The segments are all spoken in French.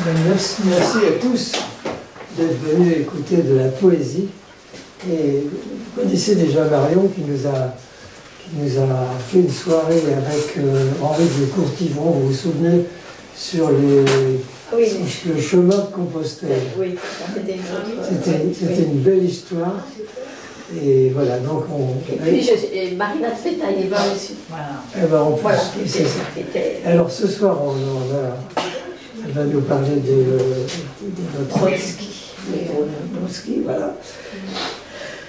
Merci, merci à tous d'être venus écouter de la poésie. Et vous connaissez déjà Marion qui nous a fait une soirée avec Henri de Courtivron, vous vous souvenez, sur le chemin de Compostelle. Oui, c'était une belle histoire. Et voilà, donc Et puis Marina Tsvetaeva aussi. Voilà. Eh ben, en plus, Voilà, c'est ça. Alors ce soir, elle va nous parler de notre Brodsky, voilà.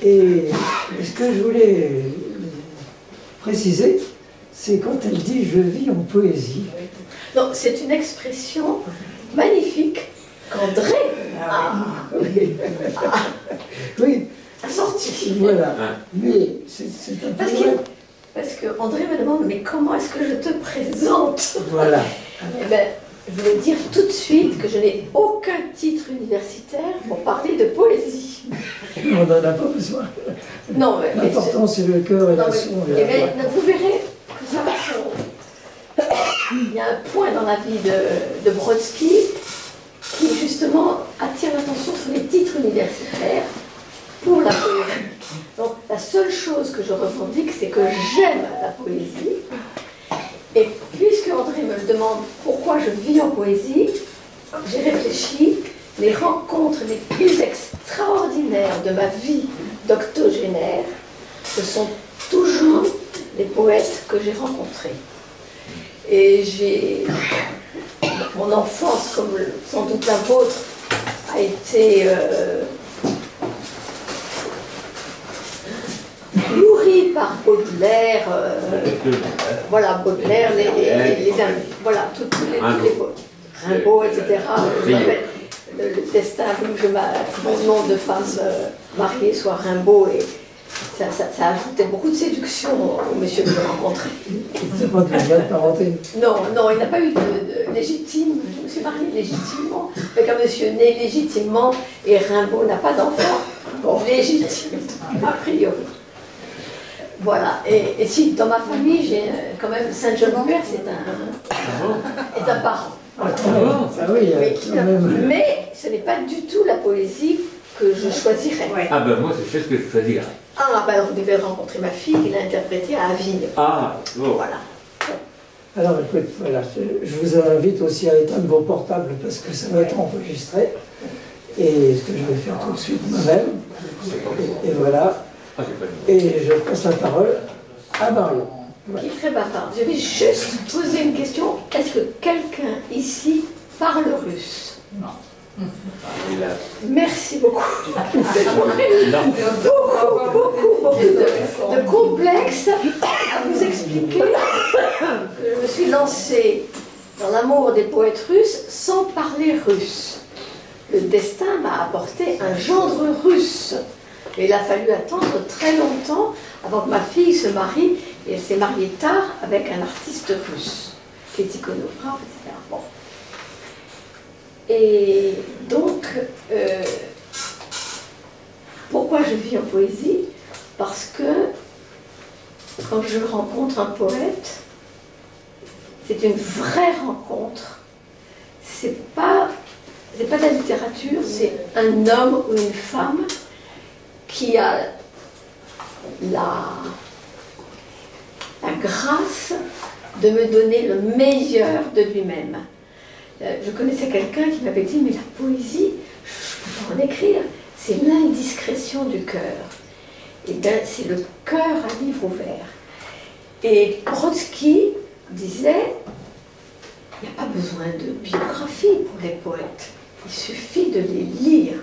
Et ce que je voulais préciser, c'est quand elle dit « je vis en poésie ». Non, c'est une expression magnifique qu'André oui. a sortie. Voilà, mais c'est un peu vrai. Parce que André me demande « mais comment est-ce que je te présente ?» Voilà. Eh bien, je vais dire tout de suite que je n'ai aucun titre universitaire pour parler de poésie. On n'en a pas besoin. Non, mais l'important c'est le cœur et la son. Vous verrez que ça va se... Il y a un point dans la vie de Brodsky qui justement attire l'attention sur les titres universitaires pour la poésie. Donc la seule chose que je revendique, c'est que j'aime la poésie. Et puisque André me le demande pourquoi je vis en poésie, j'ai réfléchi. Les rencontres les plus extraordinaires de ma vie d'octogénaire, ce sont toujours les poètes que j'ai rencontrés. Et mon enfance, comme sans doute la vôtre, a été nourrie par Baudelaire, voilà, Baudelaire, voilà, toutes les poètes, Rimbaud, etc. Le destin a voulu que mon nom de femme mariée soit Rimbaud, et ça ajoutait beaucoup de séduction au monsieur que j'ai rencontré. C'est pas de lien de parenté. Non, il n'a pas eu de légitime. Je me suis mariée légitimement avec un monsieur né légitimement, et Rimbaud n'a pas d'enfant légitime, a priori. Voilà, et si dans ma famille, j'ai quand même Saint-Jean-Père, est un parent. Oui, mais ce n'est pas du tout la poésie que je choisirais. Ah ben moi c'est ce que je choisirais. Ah ben alors vous devez rencontrer ma fille qui l'a interprétée à Avignon. Ah bon. Voilà. Alors écoute, voilà, je vous invite aussi à éteindre vos portables parce que ça va être enregistré. Et ce que je vais faire tout de suite moi-même. Et voilà. Et je passe la parole à Marion. Qui est très bavard. Je vais juste poser une question. Est-ce que quelqu'un ici parle russe? Non. Merci beaucoup. Beaucoup de complexes à vous expliquer que je me suis lancée dans l'amour des poètes russes sans parler russe. Le destin m'a apporté un gendre russe. Mais il a fallu attendre très longtemps avant que ma fille se marie, et elle s'est mariée tard avec un artiste russe, qui est iconographe, etc. Bon. Et donc, pourquoi je vis en poésie? Parce que quand je rencontre un poète, c'est une vraie rencontre. C'est pas de la littérature, c'est un homme ou une femme qui a la grâce de me donner le meilleur de lui-même. Je connaissais quelqu'un qui m'avait dit « mais la poésie, je peux pas en écrire, c'est l'indiscrétion du cœur ». Et bien c'est le cœur à livre ouvert. Et Brodsky disait « il n'y a pas besoin de biographie pour les poètes, il suffit de les lire,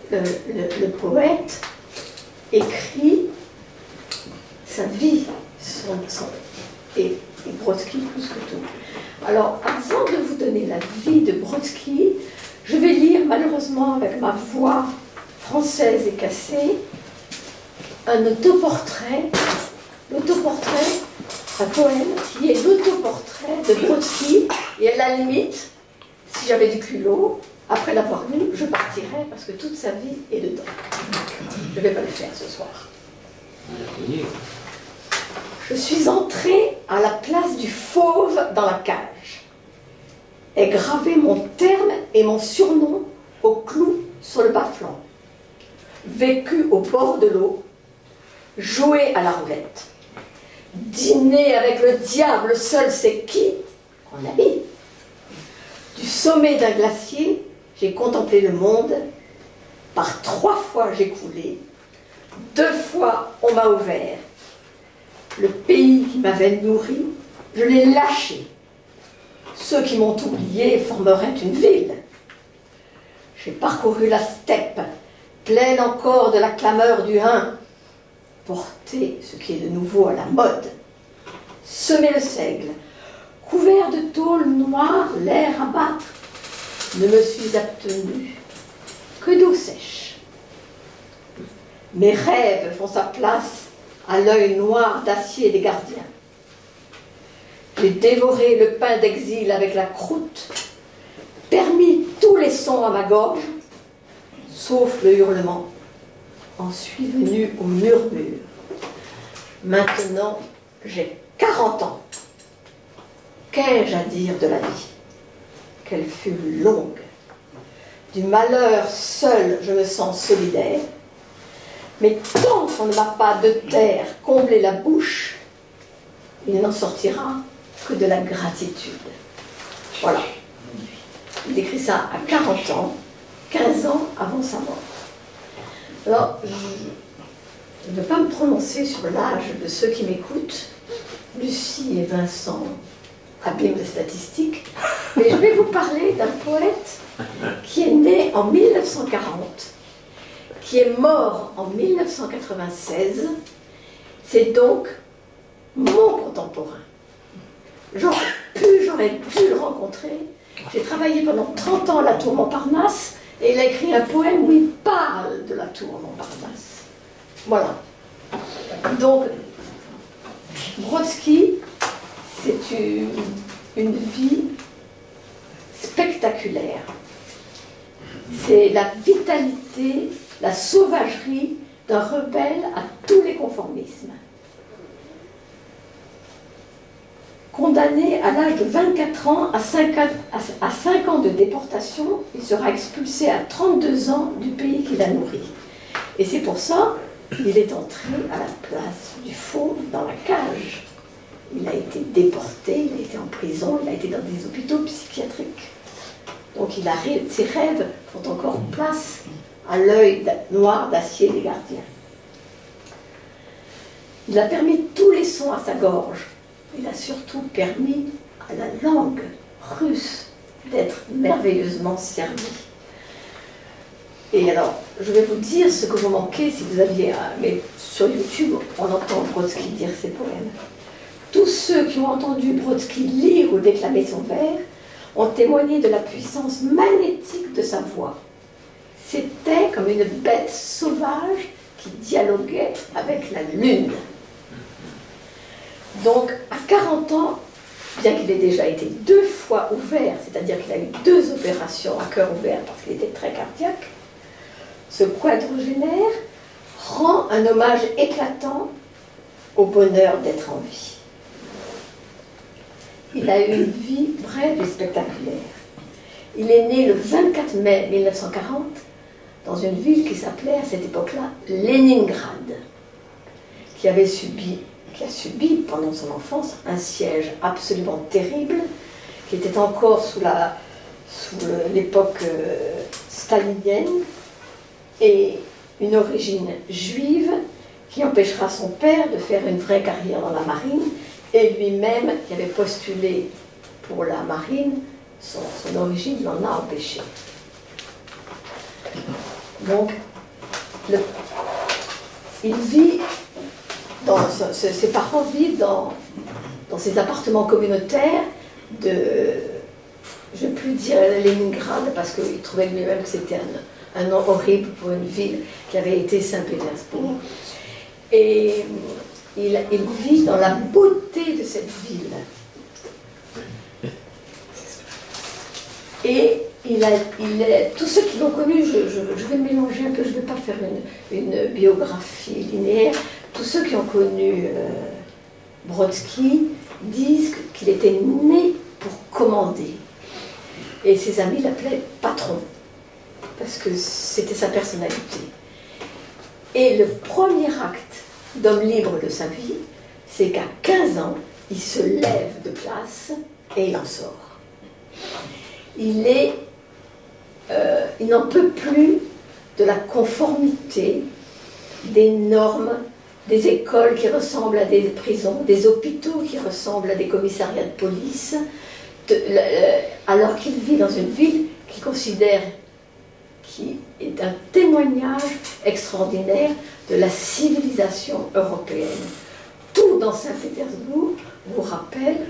le poète écrit sa vie, et Brodsky plus que tout. Alors, avant de vous donner la vie de Brodsky, je vais lire, malheureusement avec ma voix française et cassée, un autoportrait, un poème qui est l'autoportrait de Brodsky, et à la limite, si j'avais du culot, après l'avoir lu, je partirais parce que toute sa vie est dedans. Je ne vais pas le faire ce soir. Je suis entrée à la place du fauve dans la cage. est gravé mon terme et mon surnom au clou sur le bas-flanc. Vécu au bord de l'eau, jouer à la roulette, dîner avec le diable, seul c'est qui en ami. Du sommet d'un glacier, j'ai contemplé le monde. Par 3 fois j'ai coulé, 2 fois on m'a ouvert. Le pays qui m'avait nourri, je l'ai lâché. Ceux qui m'ont oublié formeraient une ville. J'ai parcouru la steppe, pleine encore de la clameur du Hun, porté ce qui est de nouveau à la mode, semé le seigle, couvert de tôle noire, l'air à battre, ne me suis abtenu que d'eau sèche. Mes rêves font sa place à l'œil noir d'acier des gardiens. J'ai dévoré le pain d'exil avec la croûte, permis tous les sons à ma gorge, sauf le hurlement. En suis venu au murmure. Maintenant, j'ai 40 ans. Qu'ai-je à dire de la vie? Qu'elle fut longue. Du malheur seul, je me sens solidaire. Mais tant qu'on ne m'a pas de terre comblé la bouche, il n'en sortira que de la gratitude. Voilà. Il écrit ça à 40 ans, 15 ans avant sa mort. Alors, je ne veux pas me prononcer sur l'âge de ceux qui m'écoutent, Lucie et Vincent, habiles de statistiques, mais je vais vous parler d'un poète qui est né en 1940, qui est mort en 1996. C'est donc mon contemporain. J'aurais dû le rencontrer. J'ai travaillé pendant 30 ans à la Tour Montparnasse et il a écrit un poème où il parle de la Tour Montparnasse. Voilà. Donc, Brodsky, c'est une vie spectaculaire. C'est la vitalité, la sauvagerie d'un rebelle à tous les conformismes. Condamné à l'âge de 24 ans à 5 ans de déportation, il sera expulsé à 32 ans du pays qu'il a nourri. Et c'est pour ça qu'il est entré à la place du fauve dans la cage. Il a été déporté, il a été en prison, il a été dans des hôpitaux psychiatriques. Donc ses rêves font encore place à l'œil noir d'acier des gardiens. Il a permis tous les sons à sa gorge. Il a surtout permis à la langue russe d'être merveilleusement servie. Et alors, je vais vous dire ce que vous manquez si vous aviez... Mais sur YouTube, on entend Brodsky dire ses poèmes. Tous ceux qui ont entendu Brodsky lire ou déclamer son vers ont témoigné de la puissance magnétique de sa voix. C'était comme une bête sauvage qui dialoguait avec la lune. Donc, à 40 ans, bien qu'il ait déjà été 2 fois ouvert, c'est-à-dire qu'il a eu 2 opérations à cœur ouvert parce qu'il était très cardiaque, ce quadragénaire rend un hommage éclatant au bonheur d'être en vie. Il a eu une vie brève et spectaculaire. Il est né le 24 mai 1940 dans une ville qui s'appelait à cette époque-là Leningrad, qui a subi pendant son enfance un siège absolument terrible, qui était encore sous l'époque stalinienne, et une origine juive qui empêchera son père de faire une vraie carrière dans la marine, et lui-même qui avait postulé pour la marine, son origine l'en a empêché. Donc, il vit ses parents vivent dans ces appartements communautaires de, je ne vais plus dire Leningrad, parce qu'il trouvait lui-même que c'était un nom horrible pour une ville qui avait été Saint-Pétersbourg. Et il vit dans la beauté de cette ville. Et tous ceux qui l'ont connu, je vais mélanger un peu, je ne vais pas faire une biographie linéaire. Tous ceux qui ont connu Brodsky disent qu'il était né pour commander. Et ses amis l'appelaient patron, parce que c'était sa personnalité. Et le premier acte d'homme libre de sa vie, c'est qu'à 15 ans, il se lève de place et il en sort. Il n'en peut plus de la conformité des normes, des écoles qui ressemblent à des prisons, des hôpitaux qui ressemblent à des commissariats de police, alors qu'il vit dans une ville qu'il considère qui est un témoignage extraordinaire de la civilisation européenne. Tout dans Saint-Pétersbourg vous rappelle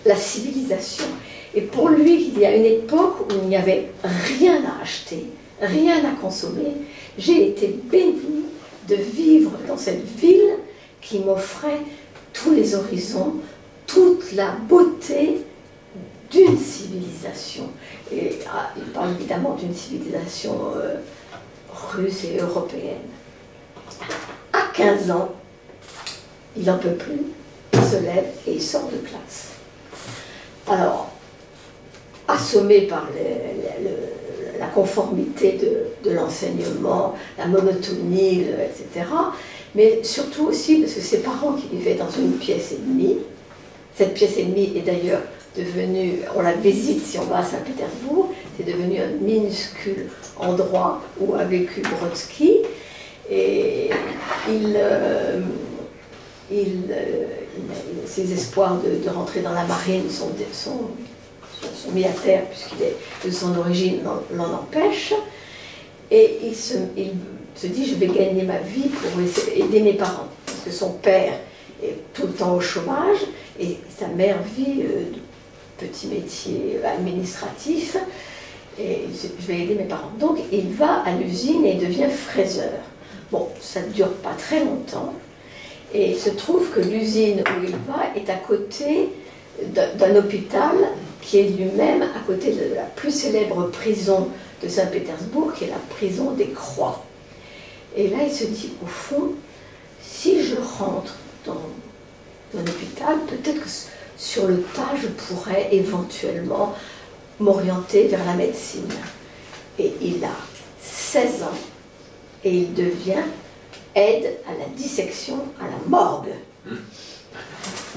la civilisation. Et pour lui, il y a une époque où il n'y avait rien à acheter, rien à consommer. J'ai été bénie de vivre dans cette ville qui m'offrait tous les horizons, toute la beauté d'une civilisation. Et il parle évidemment d'une civilisation russe et européenne. À 15 ans, il n'en peut plus, il se lève et il sort de classe. Alors, assommé par la conformité de l'enseignement, la monotonie, etc., mais surtout aussi parce que ses parents qui vivaient dans une pièce et demie, cette pièce et demie est d'ailleurs devenue, on la visite si on va à Saint-Pétersbourg, c'est devenu un minuscule endroit où a vécu Brodsky, et ses espoirs de rentrer dans la marine sont mis à terre puisqu'il est de son origine l'en empêche, et il se dit je vais gagner ma vie pour aider mes parents, parce que son père est tout le temps au chômage et sa mère vit de petits métiers administratifs, et je vais aider mes parents. Donc il va à l'usine et il devient fraiseur. Bon, ça ne dure pas très longtemps, et il se trouve que l'usine où il va est à côté d'un hôpital qui est lui-même à côté de la plus célèbre prison de Saint-Pétersbourg, qui est la prison des Croix. Et là, il se dit, au fond, si je rentre dans un hôpital, peut-être que sur le tas, je pourrais éventuellement m'orienter vers la médecine. Et il a 16 ans, et il devient aide à la dissection à la morgue.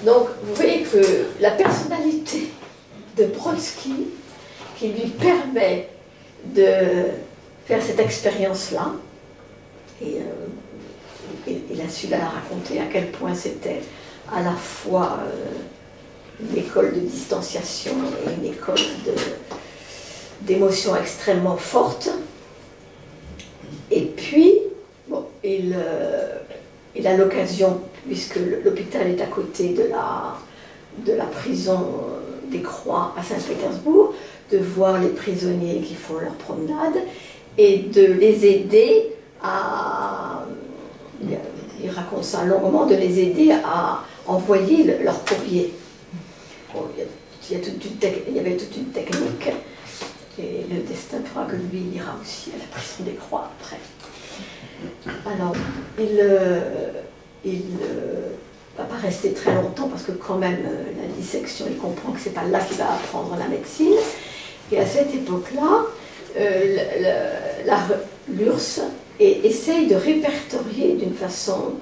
Donc, vous voyez que la personnalité de Brodsky, qui lui permet de faire cette expérience-là, et il a su la raconter à quel point c'était à la fois une école de distanciation et une école d'émotions extrêmement fortes. Et puis, bon, il a l'occasion, puisque l'hôpital est à côté de la prison des Croix à Saint-Pétersbourg, de voir les prisonniers qui font leur promenade et de les aider à, il raconte ça longuement, de les aider à envoyer leur courrier. Bon, il y avait toute une technique, et le destin fera que lui il ira aussi à la prison des Croix après. Alors, il va pas rester très longtemps parce que quand même la dissection, il comprend que c'est pas là qu'il va apprendre la médecine. Et à cette époque-là, l'URSS essaye de répertorier d'une façon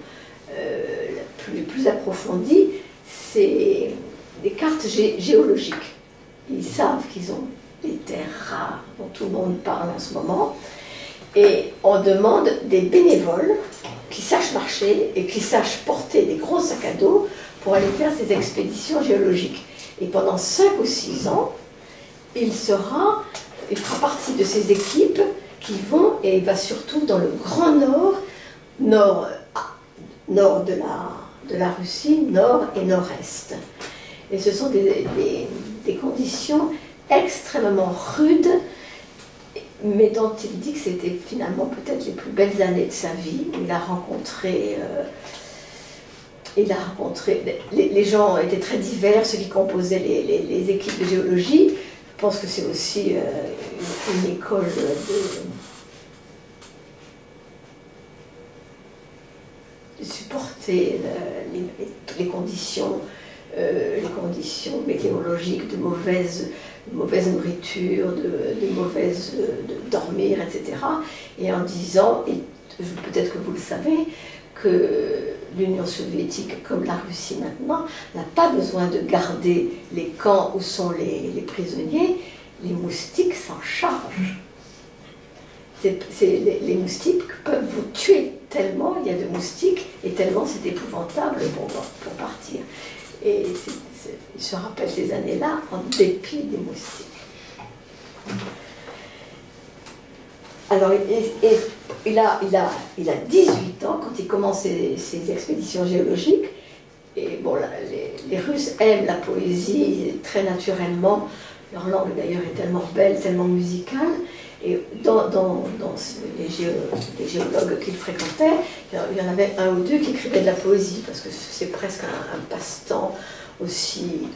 plus approfondie des cartes géologiques. Ils savent qu'ils ont des terres rares dont tout le monde parle en ce moment. Et on demande des bénévoles qui sachent marcher et qui sachent porter des gros sacs à dos pour aller faire ces expéditions géologiques. Et pendant 5 ou 6 ans, il fera partie de ces équipes qui vont, et il va surtout dans le grand nord de la Russie, nord et nord-est. Et ce sont des conditions extrêmement rudes, mais dont il dit que c'était finalement peut-être les plus belles années de sa vie. Il a rencontré les gens étaient très divers, ceux qui composaient les équipes de géologie. Je pense que c'est aussi une école de supporter les conditions les conditions météorologiques de mauvaise nourriture, de dormir, etc. Et en disant, et peut-être que vous le savez, que l'Union soviétique, comme la Russie maintenant, n'a pas besoin de garder les camps où sont les prisonniers, les moustiques s'en chargent. Les moustiques peuvent vous tuer tellement il y a de moustiques et tellement c'est épouvantable pour partir. Et il se rappelle ces années-là en dépit des moustiques. Alors, il a 18 ans quand il commence ses expéditions géologiques. Et bon, les Russes aiment la poésie très naturellement. Leur langue d'ailleurs est tellement belle, tellement musicale. Et dans les géologues qu'il fréquentait, il y en avait un ou deux qui écrivaient de la poésie, parce que c'est presque un passe-temps aussi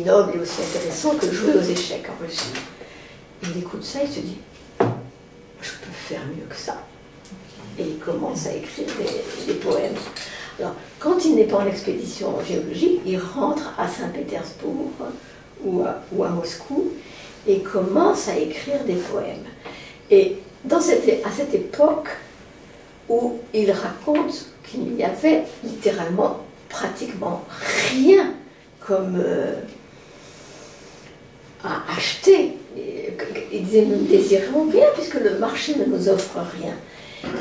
noble et aussi intéressant que jouer aux échecs en Russie. Il écoute ça, il se dit, je peux faire mieux que ça. Et il commence à écrire des poèmes. Alors, quand il n'est pas en expédition géologique, il rentre à Saint-Pétersbourg ou à Moscou et commence à écrire des poèmes. Et à cette époque où il raconte qu'il n'y avait littéralement pratiquement rien comme à acheter. Il disait, nous ne désirons rien puisque le marché ne nous offre rien.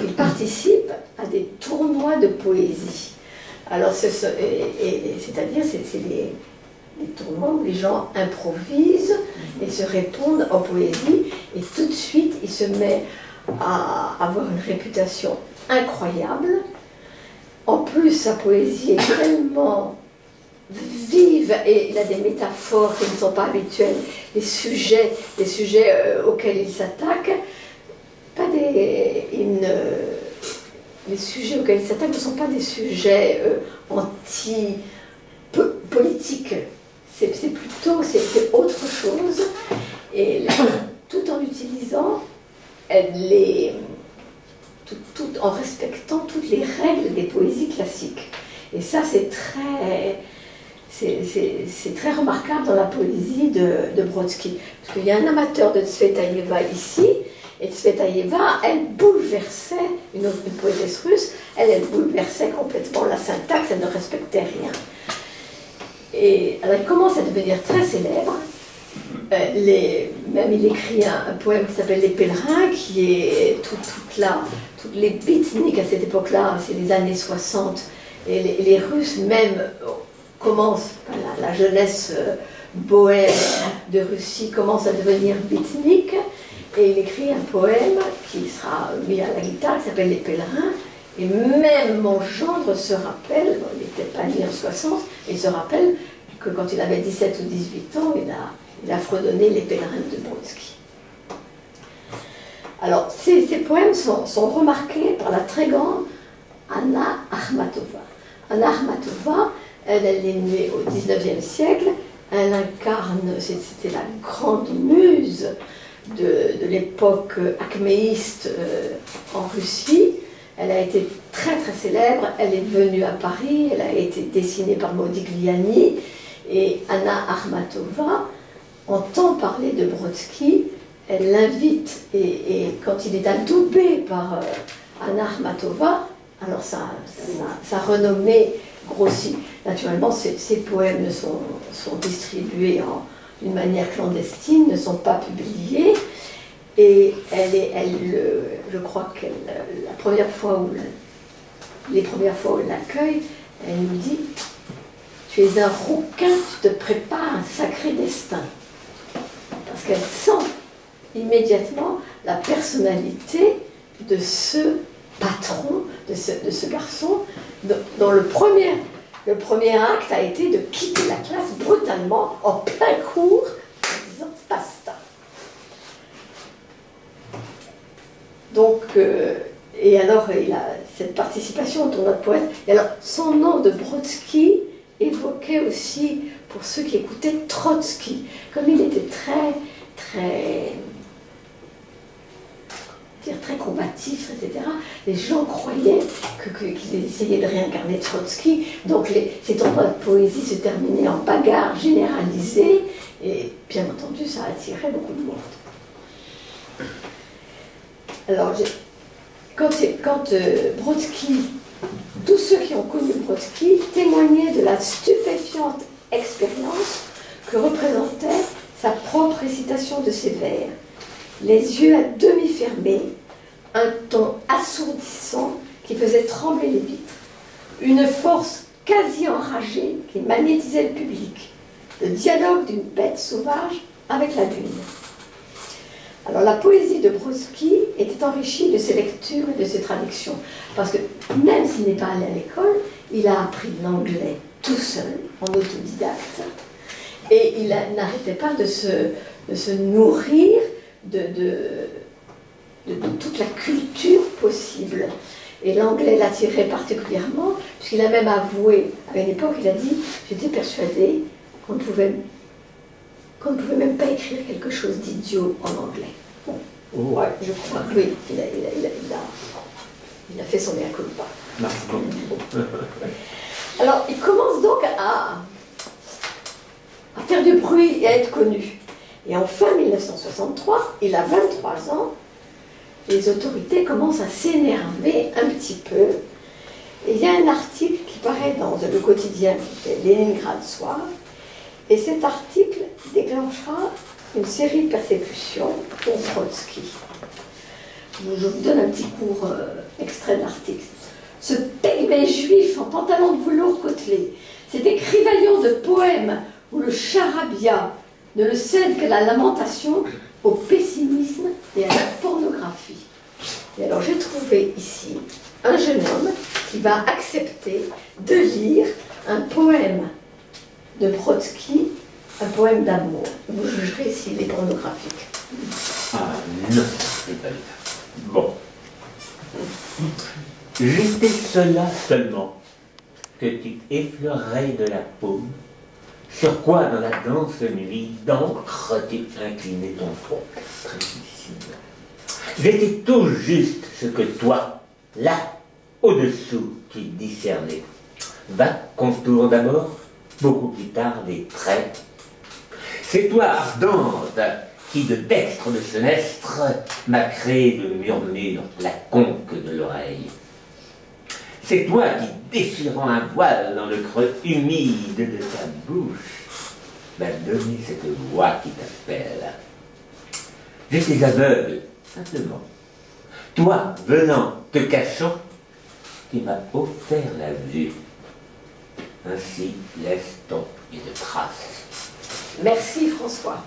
Il participe à des tournois de poésie. Alors, c'est-à-dire, c'est des tournois où les gens improvisent et se répondent en poésie, et tout de suite, il se met à avoir une réputation incroyable. En plus, sa poésie est tellement vive et il a des métaphores qui ne sont pas habituelles, des sujets auxquels il s'attaque. Les sujets auxquels il s'attaque ne sont pas des sujets anti-politiques. C'est autre chose, et tout en utilisant tout en respectant toutes les règles des poésies classiques. Et ça, c'est très remarquable dans la poésie de Brodsky. Parce qu'il y a un amateur de Tsvetaeva ici, et Tsvetaeva, elle bouleversait, une poétesse russe, elle bouleversait complètement la syntaxe, elle ne respectait rien. Et alors il commence à devenir très célèbre. Même il écrit un poème qui s'appelle Les Pèlerins, qui est toutes les beatniks à cette époque-là, c'est les années 60. Et les Russes même commencent, la jeunesse bohème de Russie commence à devenir beatnik. Et il écrit un poème qui sera mis à la guitare, qui s'appelle Les Pèlerins. Et même mon gendre se rappelle, bon, il n'était pas né en 60, il se rappelle que quand il avait 17 ou 18 ans, il a fredonné Les Pèlerins de Brodsky. Alors, ces poèmes sont remarqués par la très grande Anna Akhmatova. Anna Akhmatova, elle est née au 19e siècle, elle incarne, c'était la grande muse de l'époque acméiste en Russie. Elle a été très très célèbre, elle est venue à Paris, elle a été dessinée par Modigliani, et Anna Akhmatova entend parler de Brodsky, elle l'invite, et quand il est adoubé par Anna Akhmatova, alors sa renommée grossit. Naturellement, ces poèmes sont distribués d'une manière clandestine, ne sont pas publiés. Et je crois que les premières fois où elle l'accueille, elle nous dit « Tu es un rouquin, tu te prépares un sacré destin ». Parce qu'elle sent immédiatement la personnalité de ce patron, de ce garçon, dont le premier acte a été de quitter la classe brutalement en plein cours en disant « basta ». Donc, et alors, il a cette participation au tournoi de poètes. Et alors, son nom de Brodsky évoquait aussi, pour ceux qui écoutaient, Trotsky. Comme il était très, très dire très combatif, etc. Les gens croyaient qu'il essayait de réincarner Trotsky, donc ces tournois de poésie se terminaient en bagarre généralisée, et bien entendu, ça attirait beaucoup de monde. Alors, quand Brodsky, tous ceux qui ont connu Brodsky témoignaient de la stupéfiante expérience que représentait sa propre récitation de ses vers, les yeux à demi fermés, un ton assourdissant qui faisait trembler les vitres, une force quasi enragée qui magnétisait le public, le dialogue d'une bête sauvage avec la lune. Alors la poésie de Brodsky était enrichie de ses lectures et de ses traductions, parce que même s'il n'est pas allé à l'école, il a appris l'anglais tout seul, en autodidacte, et il n'arrêtait pas de se nourrir de toute la culture possible. Et l'anglais l'attirait particulièrement, puisqu'il a même avoué, à une époque, il a dit « J'étais persuadé qu'on ne pouvait même pas écrire quelque chose d'idiot en anglais. » Ouais, je crois, oui, il a fait son mea culpa. Alors, il commence donc à faire du bruit et à être connu. Et en fin 1963, il a 23 ans, les autorités commencent à s'énerver un petit peu. Et il y a un article qui paraît dans le quotidien qui fait Leningrad Soir, et cet article déclenchera une série de persécutions pour Brodsky. Je vous donne un petit court extrait de l'article. Ce pygmée juif en pantalon de velours côtelé, cet écrivaillon de poèmes où le charabia ne le cède qu'à la lamentation, au pessimisme et à la pornographie. Et alors j'ai trouvé ici un jeune homme qui va accepter de lire un poème de Brodsky, un poème d'amour. Vous jugerez s'il est pornographique. Ah non, c'est pas ça. Bon. J'étais cela seulement, que tu effleurais de la paume, sur quoi dans la dense nuit d'encre tu inclinais ton front. Très difficile. J'étais tout juste ce que toi, là, au-dessous, tu discernais. Va contour d'abord, beaucoup plus tard des traits. C'est toi ardente qui de dextre de senestre m'a créé de murmure la conque de l'oreille. C'est toi qui, déchirant un voile dans le creux humide de ta bouche, m'as donné cette voix qui t'appelle. J'étais aveugle, simplement. Toi, venant, te cachant, tu m'as offert la vue. Ainsi laisse-t-on une trace. Merci François.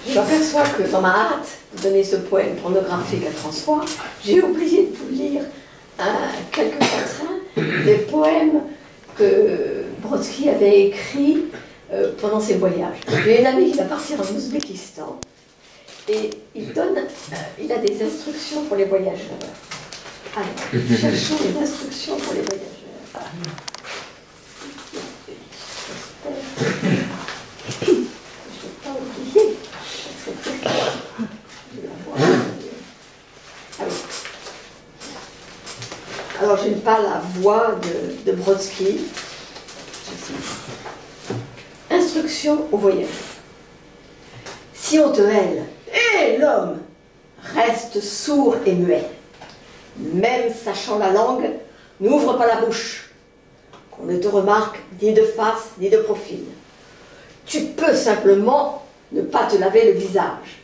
Je m'aperçois que dans ma hâte de donner ce poème pornographique à François, j'ai oublié de vous lire quelques quatrains des poèmes que Brodsky avait écrits pendant ses voyages. J'ai une amie qui va partir en Ouzbékistan et il a des instructions pour les voyageurs. Alors, cherchons les instructions pour les voyageurs. Je ne vais pas oublier. Alors, je n'ai pas la voix de Brodsky. Instruction aux voyageurs. Si on te hèle, hé l'homme, reste sourd et muet. Même sachant la langue, n'ouvre pas la bouche. Qu'on ne te remarque ni de face ni de profil. Tu peux simplement ne pas te laver le visage.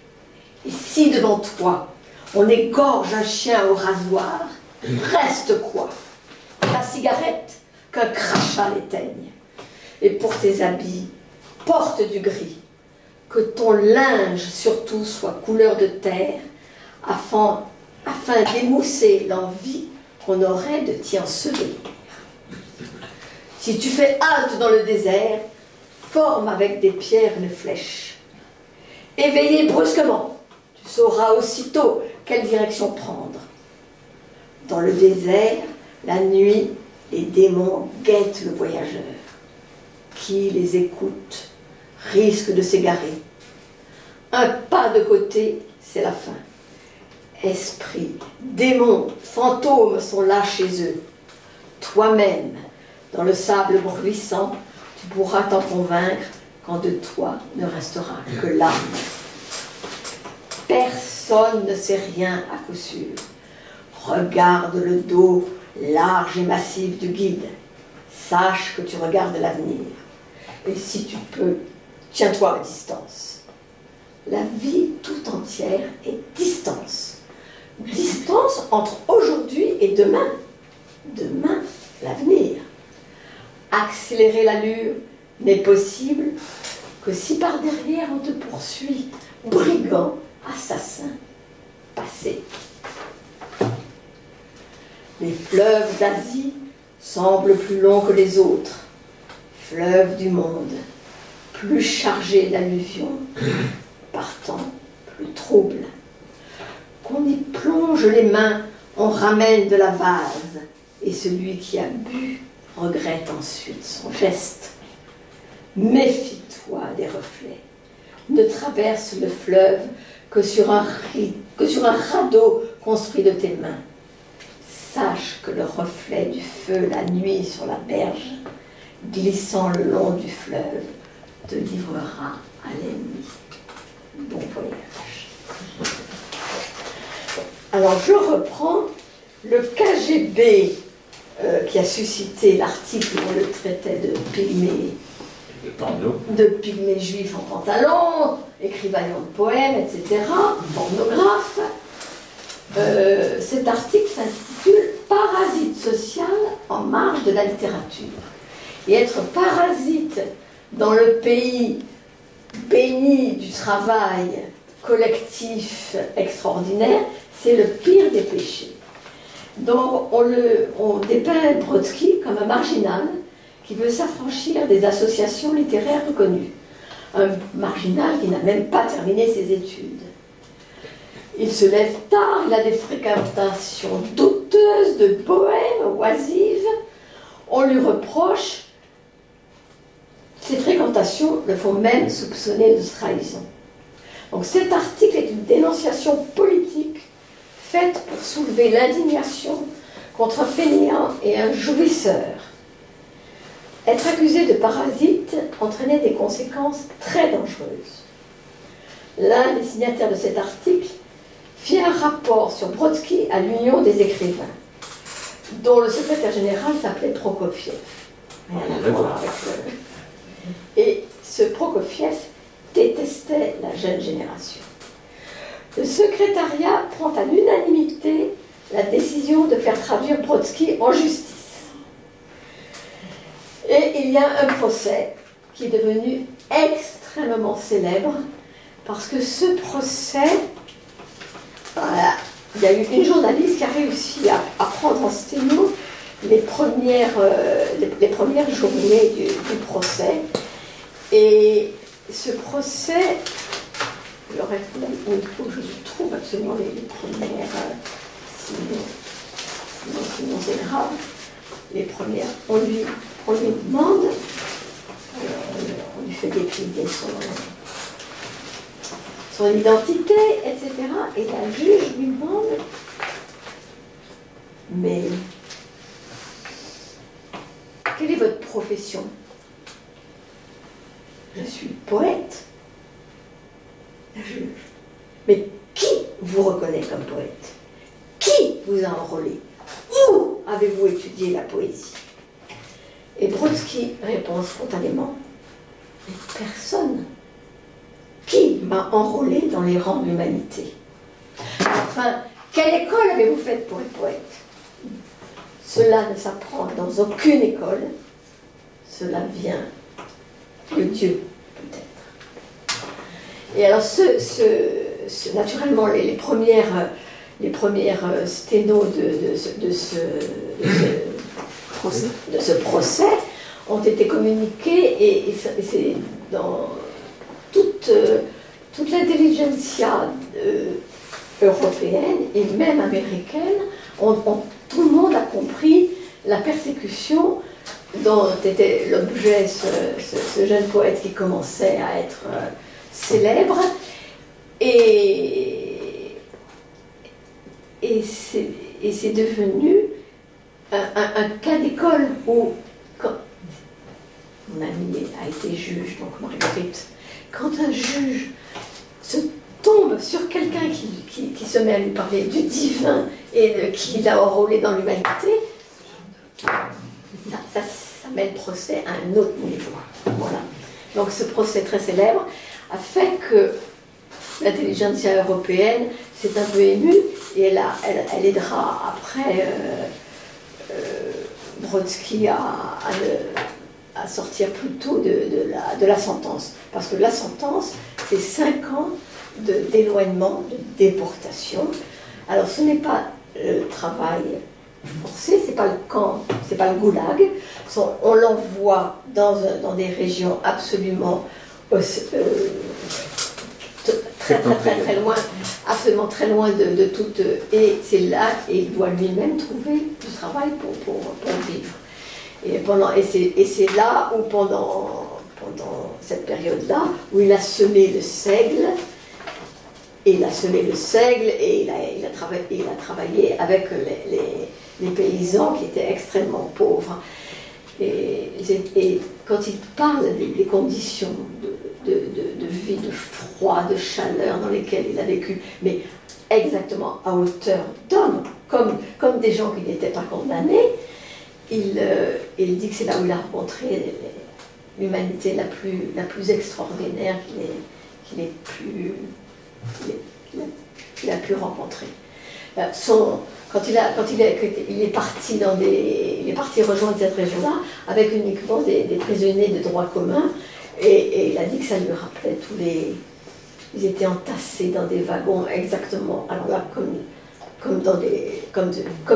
Et si devant toi, on égorge un chien au rasoir, reste quoi? La cigarette, qu'un crachat l'éteigne. Et pour tes habits, porte du gris. Que ton linge surtout soit couleur de terre, afin d'émousser l'envie qu'on aurait de t'y ensevelir. Si tu fais halte dans le désert, forme avec des pierres une flèche. Éveillé brusquement, tu sauras aussitôt quelle direction prendre. Dans le désert, la nuit, les démons guettent le voyageur. Qui les écoute risque de s'égarer. Un pas de côté, c'est la fin. Esprits, démons, fantômes sont là chez eux. Toi-même, dans le sable bruissant, tu pourras t'en convaincre quand de toi ne restera que l'âme. Personne ne sait rien à coup sûr. Regarde le dos large et massif du guide. Sache que tu regardes l'avenir. Et si tu peux, tiens-toi à distance. La vie tout entière est distance. Distance entre aujourd'hui et demain. Demain, l'avenir. Accélérer l'allure n'est possible que si par derrière on te poursuit, brigand, assassin, passé. Les fleuves d'Asie semblent plus longs que les autres. Fleuves du monde, plus chargés d'alluvions, partant plus troubles. Qu'on y plonge les mains, on ramène de la vase, et celui qui a bu regrette ensuite son geste. Méfie-toi des reflets. Ne traverse le fleuve que sur un radeau construit de tes mains. Sache que le reflet du feu la nuit sur la berge, glissant le long du fleuve, te livrera à l'ennemi. Bon voyage. Alors je reprends le KGB qui a suscité l'article où on le traitait de pygmées juifs en pantalon, écrivaillons de poèmes, etc., pornographe. Cet article s'intitule « Parasite social en marge de la littérature ». Et être parasite dans le pays béni du travail collectif extraordinaire, c'est le pire des péchés. Donc on dépeint Brodsky comme un marginal qui veut s'affranchir des associations littéraires reconnues. Un marginal qui n'a même pas terminé ses études. Il se lève tard, il a des fréquentations douteuses de bohème, oisives. On lui reproche, ces fréquentations le font même soupçonner de trahison. Donc cet article est une dénonciation politique faite pour soulever l'indignation contre un fainéant et un jouisseur. Être accusé de parasite entraînait des conséquences très dangereuses. L'un des signataires de cet article fit un rapport sur Brodsky à l'Union des écrivains, dont le secrétaire général s'appelait Prokofiev. Et ce Prokofiev détestait la jeune génération. Le secrétariat prend à l'unanimité la décision de faire traduire Brodsky en justice. Et il y a un procès qui est devenu extrêmement célèbre parce que ce procès, il y a eu une journaliste qui a réussi à prendre en sténo les premières journées du procès. Et ce procès, il faut que je trouve absolument les premières, sinon c'est grave, les premières, on lui demande, on lui fait décrire son identité, etc. Et la juge lui demande, mais quelle est votre profession? Je suis poète. La juge. Mais qui vous reconnaît comme poète? Qui vous a enrôlé? Où avez-vous étudié la poésie? Et Brodsky répond spontanément, mais personne. Qui m'a enrôlé dans les rangs de l'humanité? Enfin, quelle école avez-vous faite pour être poète? Cela ne s'apprend dans aucune école. Cela vient de Dieu, peut-être. Et alors, naturellement, les premières sténos de ce procès ont été communiquées et c'est dans toute l'intelligentsia européenne et même américaine, tout le monde a compris la persécution dont était l'objet ce jeune poète qui commençait à être célèbre. Et c'est devenu un cas d'école où, quand mon ami a été juge, donc Marguerite, quand un juge se tombe sur quelqu'un qui se met à lui parler du divin et qui l'a enrôlé dans l'humanité, ça met le procès à un autre niveau. Voilà. Donc ce procès très célèbre a fait que l'intelligentsia européenne s'est un peu émue et elle aidera après Brodsky à sortir plus tôt de la sentence. Parce que la sentence, c'est 5 ans d'éloignement, de déportation. Alors ce n'est pas le travail forcé, c'est pas le camp, c'est pas le goulag. On l'envoie dans des régions absolument très loin, absolument très loin de toute. Et c'est là, et il doit lui-même trouver du travail pour vivre. Et c'est là où pendant cette période-là, où il a semé le seigle, et il a travaillé avec les paysans qui étaient extrêmement pauvres. Et quand il parle des conditions de vie, de froid, de chaleur dans lesquelles il a vécu, mais exactement à hauteur d'homme, comme des gens qui n'étaient pas condamnés, il dit que c'est là où il a rencontré l'humanité la plus extraordinaire qu'il a pu rencontrer. Quand il est parti rejoindre cette région-là avec uniquement des prisonniers de droit commun, et il a dit que ça lui rappelait ils étaient entassés dans des wagons exactement, alors là comme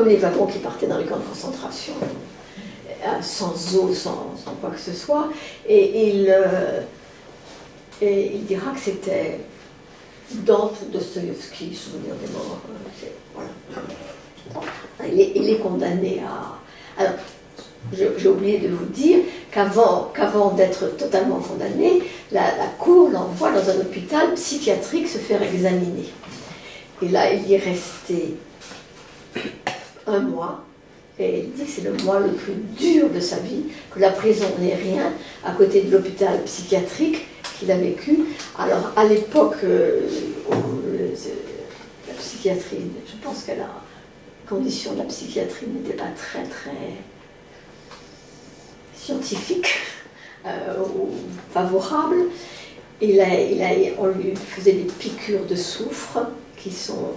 les wagons qui partaient dans les camps de concentration, sans eau, sans quoi que ce soit, et il dira que c'était Dante, Dostoïevski, Souvenir des morts. Voilà. Il est condamné à... Alors, j'ai oublié de vous dire qu'avant d'être totalement condamné, la cour l'envoie dans un hôpital psychiatrique se faire examiner. Et là, il y est resté 1 mois, et il dit que c'est le mois le plus dur de sa vie, que la prison n'est rien à côté de l'hôpital psychiatrique qu'il a vécu. Alors, à l'époque, la psychiatrie, je pense que la condition de la psychiatrie n'était pas très, très scientifique ou favorable. On lui faisait des piqûres de soufre qui sont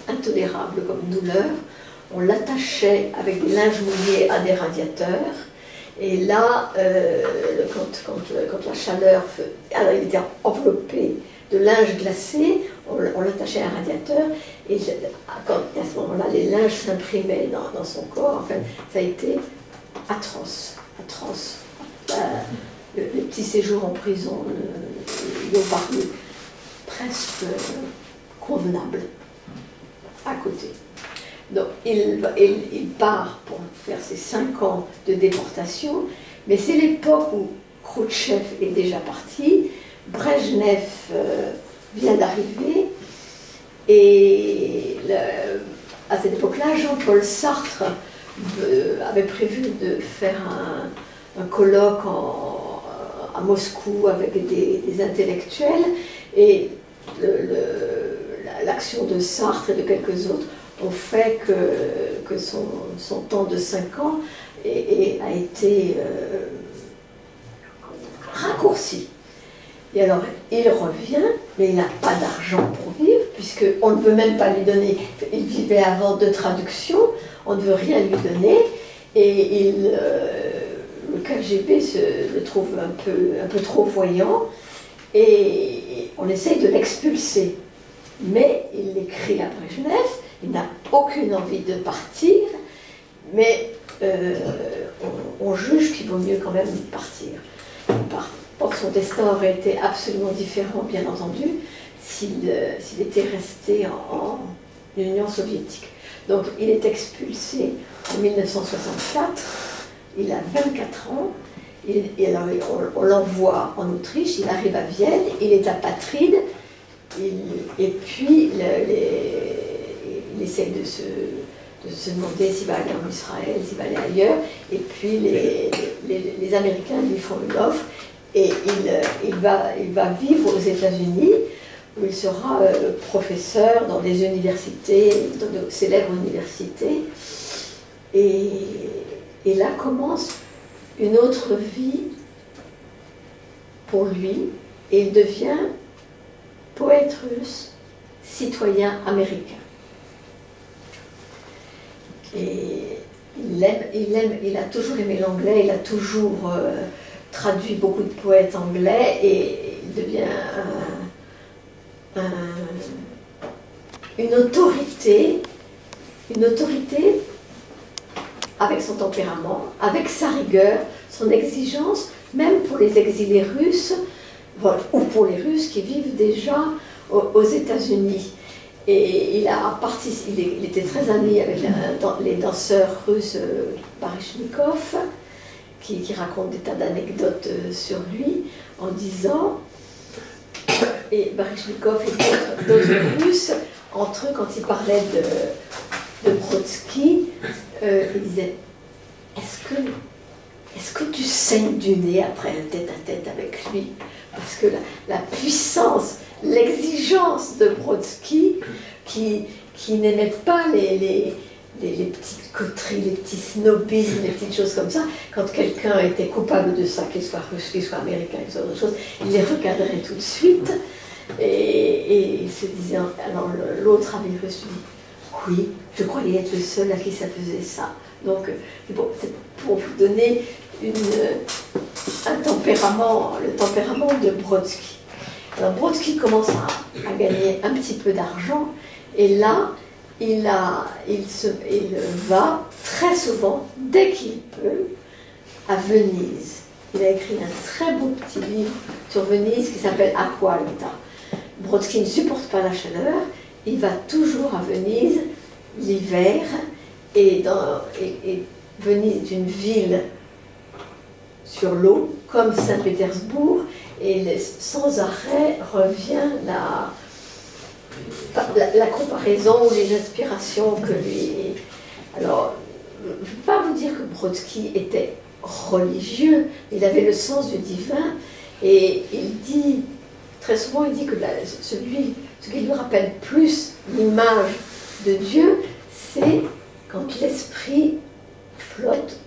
intolérables comme douleur. On l'attachait avec des linges mouillés à des radiateurs. Et là, quand la chaleur... Alors, il était enveloppé de linge glacé, on l'attachait à un radiateur, et à ce moment-là, les linges s'imprimaient dans son corps. Enfin, ça a été atroce. Le petit séjour en prison, ils ont paru presque convenable à côté. Donc il part pour faire ses 5 ans de déportation, mais c'est l'époque où Khrouchtchev est déjà parti, Brejnev vient d'arriver, et à cette époque-là, Jean-Paul Sartre avait prévu de faire un colloque à Moscou avec des intellectuels, et l'action de Sartre et de quelques autres ont fait que son temps de 5 ans a été raccourci. Et alors, il revient, mais il n'a pas d'argent pour vivre, puisqu'on ne veut même pas lui donner. Il vivait avant de traduction, on ne veut rien lui donner, et le KGB le trouve un peu trop voyant, et on essaye de l'expulser. Mais il écrit à Brejnev, il n'a aucune envie de partir, mais on juge qu'il vaut mieux quand même partir. Son destin aurait été absolument différent, bien entendu, s'il était resté en Union soviétique. Donc il est expulsé en 1964, il a 24 ans, et alors on l'envoie en Autriche, il arrive à Vienne, il est apatride, et puis il essaie de se demander s'il va aller en Israël, s'il va aller ailleurs. Et puis les Américains lui font une offre et il va vivre aux États-Unis où il sera professeur dans des universités, dans de célèbres universités. Et là commence une autre vie pour lui et il devient poète russe, citoyen américain. Et il a toujours aimé l'anglais, il a toujours traduit beaucoup de poètes anglais et il devient une autorité avec son tempérament, avec sa rigueur, son exigence, même pour les exilés russes, ou pour les Russes qui vivent déjà aux États-Unis. Et il était très ami avec les danseurs russes Baryshnikov, qui raconte des tas d'anecdotes sur lui, en disant, et Baryshnikov et d'autres Russes, entre eux, quand ils parlaient de Brodsky, ils disaient « Est-ce que tu saignes du nez après un tête-à-tête avec lui ?» Parce que la puissance, l'exigence de Brodsky, qui n'aimait pas les petites coteries, les petits snobismes, les petites choses comme ça, quand quelqu'un était coupable de ça, qu'il soit russe, qu'il soit américain, qu'il soit autre chose, il les recadrait tout de suite. Et il se disait, alors l'autre ami russe lui dit, oui, je croyais être le seul à qui ça faisait ça. Donc, bon, c'est pour vous donner un tempérament, le tempérament de Brodsky. Alors Brodsky commence à gagner un petit peu d'argent, et là, il va très souvent, dès qu'il peut, à Venise. Il a écrit un très beau petit livre sur Venise qui s'appelle Acqua Alta. Brodsky ne supporte pas la chaleur, il va toujours à Venise l'hiver, et Venise est une ville sur l'eau, comme Saint-Pétersbourg, et sans arrêt revient la comparaison ou les aspirations que lui... Alors, je ne vais pas vous dire que Brodsky était religieux, il avait le sens du divin, et il dit, très souvent il dit que ce qui lui rappelle plus l'image de Dieu, c'est quand l'esprit flotte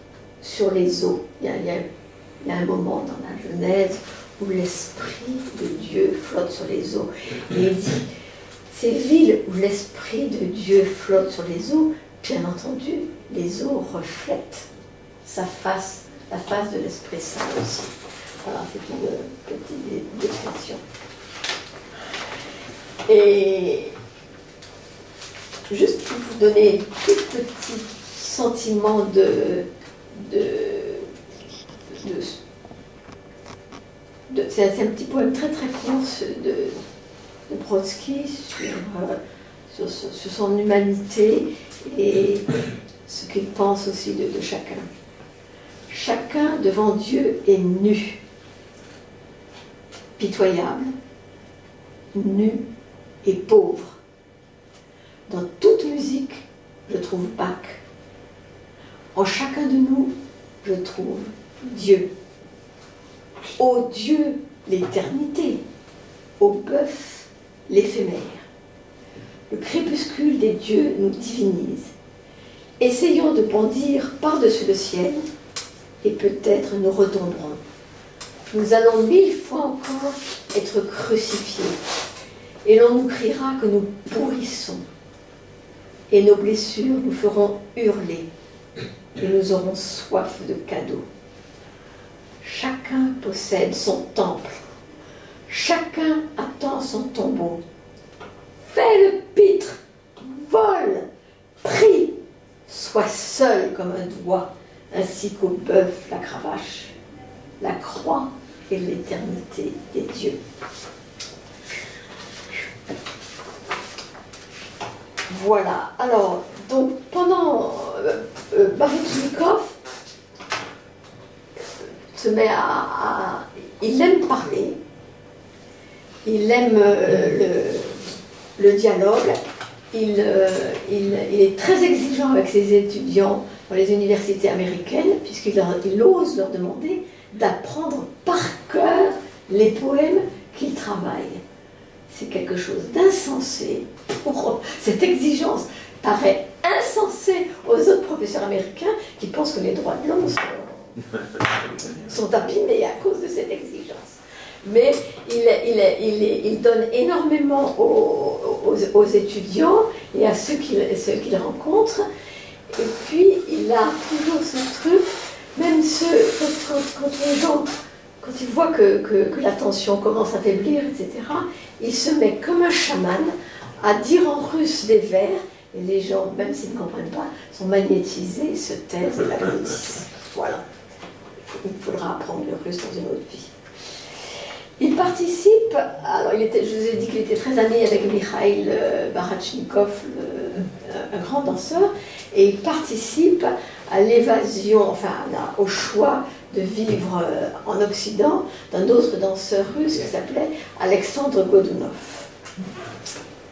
sur les eaux. Il y a un moment dans la Genèse où l'esprit de Dieu flotte sur les eaux. Et il dit, ces villes où l'esprit de Dieu flotte sur les eaux, bien entendu, les eaux reflètent sa face, la face de l'Esprit Saint aussi. Voilà, c'est une petite description. Et juste pour vous donner un tout petit sentiment c'est un petit poème très très court de Brodsky sur son humanité et ce qu'il pense aussi de chacun. Chacun devant Dieu est nu, pitoyable, nu et pauvre. Dans toute musique, je trouve Bach. En chacun de nous, je trouve Dieu. Ô Dieu, l'éternité, ô bœuf, l'éphémère. Le crépuscule des dieux nous divinise. Essayons de bondir par-dessus le ciel, et peut-être nous retomberons. Nous allons 1000 fois encore être crucifiés, et l'on nous criera que nous pourrissons, et nos blessures nous feront hurler, et nous aurons soif de cadeaux. Chacun possède son temple, chacun attend son tombeau. Fais le pitre, vole, prie, sois seul comme un doigt, ainsi qu'au bœuf la cravache, la croix et l'éternité des dieux. Voilà, alors, donc pendant Baryshnikov se met il aime parler, il aime le dialogue, il est très exigeant avec ses étudiants dans les universités américaines, puisqu'il ose leur demander d'apprendre par cœur les poèmes qu'il travaille. C'est quelque chose d'insensé. Cette exigence paraît insensée aux autres professeurs américains qui pensent que les droits de l'homme sont abîmés à cause de cette exigence. Mais il donne énormément aux étudiants et à ceux qu'il rencontre. Et puis, il a toujours ce truc, même quand les gens, quand ils voient que la tension commence à faiblir, etc., il se met comme un chaman à dire en russe des vers, et les gens, même s'ils ne comprennent pas, sont magnétisés, se taisent et l'applaudissent. Voilà. Il faudra apprendre le russe dans une autre vie. Il participe, alors je vous ai dit qu'il était très ami avec Mikhail Baryshnikov, un grand danseur, et il participe à l'évasion, enfin au choix de vivre en Occident d'un autre danseur russe qui s'appelait Alexandre Godunov.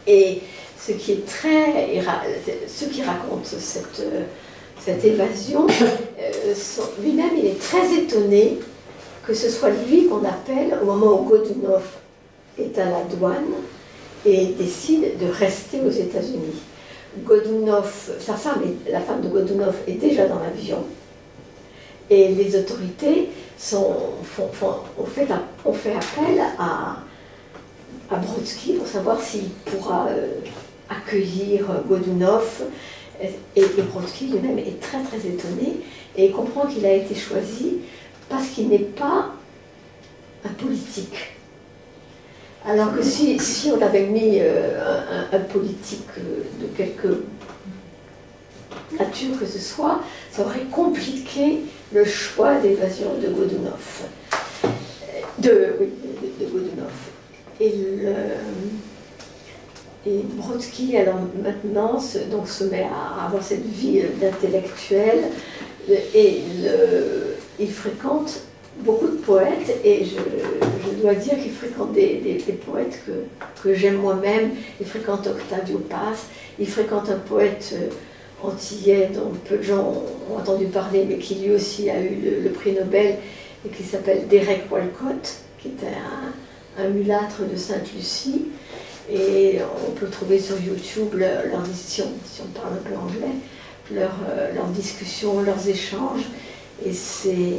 Et ceux qui racontent cette évasion, lui-même il est très étonné que ce soit lui qu'on appelle au moment où Godunov est à la douane et décide de rester aux États-Unis. Godunov, la femme de Godunov est déjà dans l'avion et les autorités ont fait appel à Brodsky pour savoir s'il pourra accueillir Godunov. Et Brodsky lui-même est très très étonné et il comprend qu'il a été choisi parce qu'il n'est pas un politique. Alors que si on avait mis un politique de quelque nature que ce soit, ça aurait compliqué le choix d'évasion de Godunov. De Godunov. Et Brodsky, alors maintenant, se met à avoir cette vie d'intellectuel et il fréquente beaucoup de poètes et je dois dire qu'il fréquente des poètes que j'aime moi-même. Il fréquente Octavio Paz, il fréquente un poète antillais dont peu de gens ont entendu parler, mais qui lui aussi a eu le prix Nobel et qui s'appelle Derek Walcott, qui était un mulâtre de Sainte-Lucie. Et on peut trouver sur YouTube leur si on parle un peu anglais, leurs discussions, leurs échanges, et c'est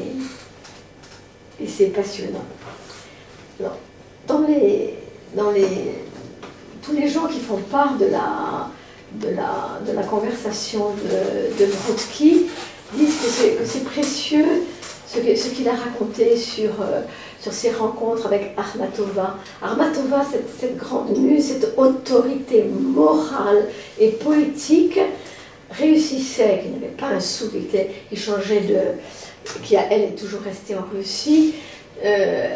passionnant. Alors, tous les gens qui font part de la conversation de Brodsky disent que c'est précieux ce qu'il a raconté sur ses rencontres avec Akhmatova. Akhmatova, cette grande muse, cette autorité morale et poétique, réussissait, qui n'avait pas un sou, qui changeait elle est toujours restée en Russie. Elle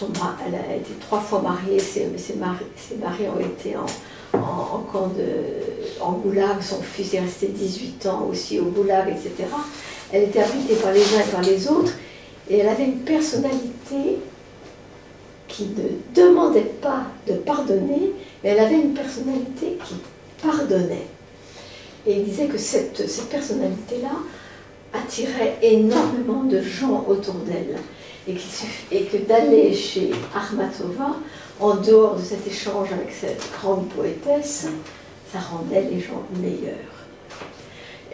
a été 3 fois mariée, ses maris ont été en camp en goulag, son fils est resté 18 ans aussi au goulag, etc. Elle était habitée par les uns et par les autres, et elle avait une personnalité qui ne demandait pas de pardonner, mais elle avait une personnalité qui pardonnait. Et il disait que cette personnalité-là attirait énormément de gens autour d'elle, et que d'aller chez Akhmatova, en dehors de cet échange avec cette grande poétesse, ça rendait les gens meilleurs.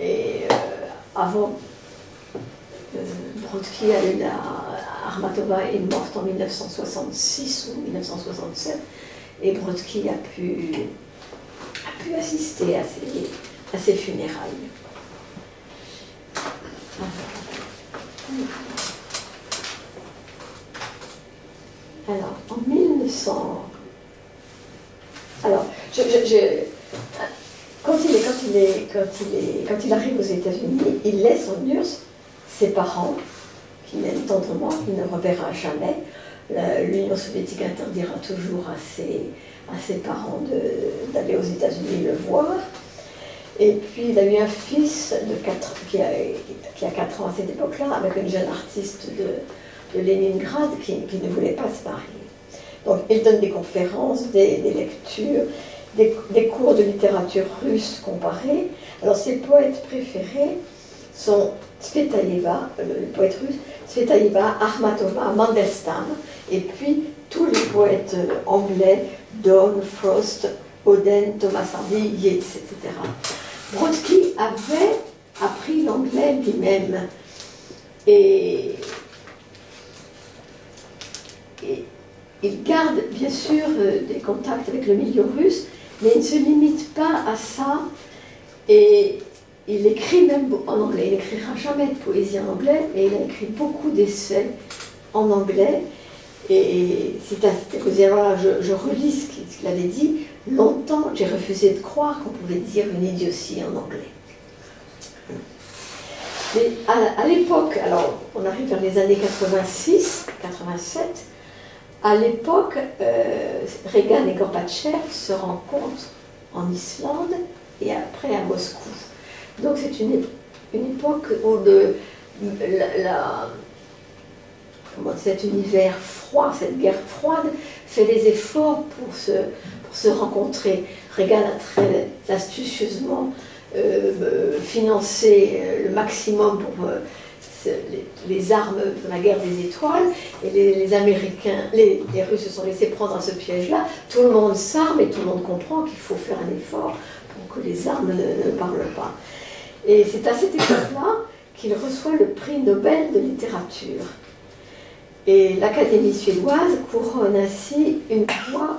Et avant, Brodsky Akhmatova est morte en 1966 ou 1967, et Brodsky a pu assister à ses funérailles. Alors, en 1900... Alors, quand il arrive aux États-Unis, il laisse en URSS ses parents, qu'il aime tendrement, qu'il ne reverra jamais. L'Union soviétique interdira toujours à ses parents d'aller aux États-Unis le voir. Et puis, il a eu un fils qui a 4 ans à cette époque-là, avec une jeune artiste de Leningrad qui ne voulait pas se marier. Donc, il donne des conférences, des lectures, des cours de littérature russe comparée. Alors ses poètes préférés sont Tsvetaeva, le poète russe, Tsvetaeva, Akhmatova, Mandelstam, et puis tous les poètes anglais, Donne, Frost, Auden, Thomas Hardy, Yeats, etc. Brodsky avait appris l'anglais lui-même et il garde bien sûr des contacts avec le milieu russe, mais il ne se limite pas à ça et il écrit même en anglais. Il n'écrira jamais de poésie en anglais, mais il a écrit beaucoup d'essais en anglais. Et c'est à cette occasion-là, je relis ce qu'il avait dit. Longtemps, j'ai refusé de croire qu'on pouvait dire une idiotie en anglais. Mais à l'époque, alors on arrive vers les années 86, 87, à l'époque, Reagan et Gorbatchev se rencontrent en Islande et après à Moscou. Donc c'est une époque où cet univers froid, cette guerre froide, fait des efforts pour se rencontrer. Reagan a très astucieusement financé le maximum pour les armes de la guerre des étoiles, et les Américains, les Russes se sont laissés prendre à ce piège-là. Tout le monde s'arme et tout le monde comprend qu'il faut faire un effort pour que les armes ne parlent pas. Et c'est à cette époque-là qu'il reçoit le prix Nobel de littérature. Et l'Académie suédoise couronne ainsi une voix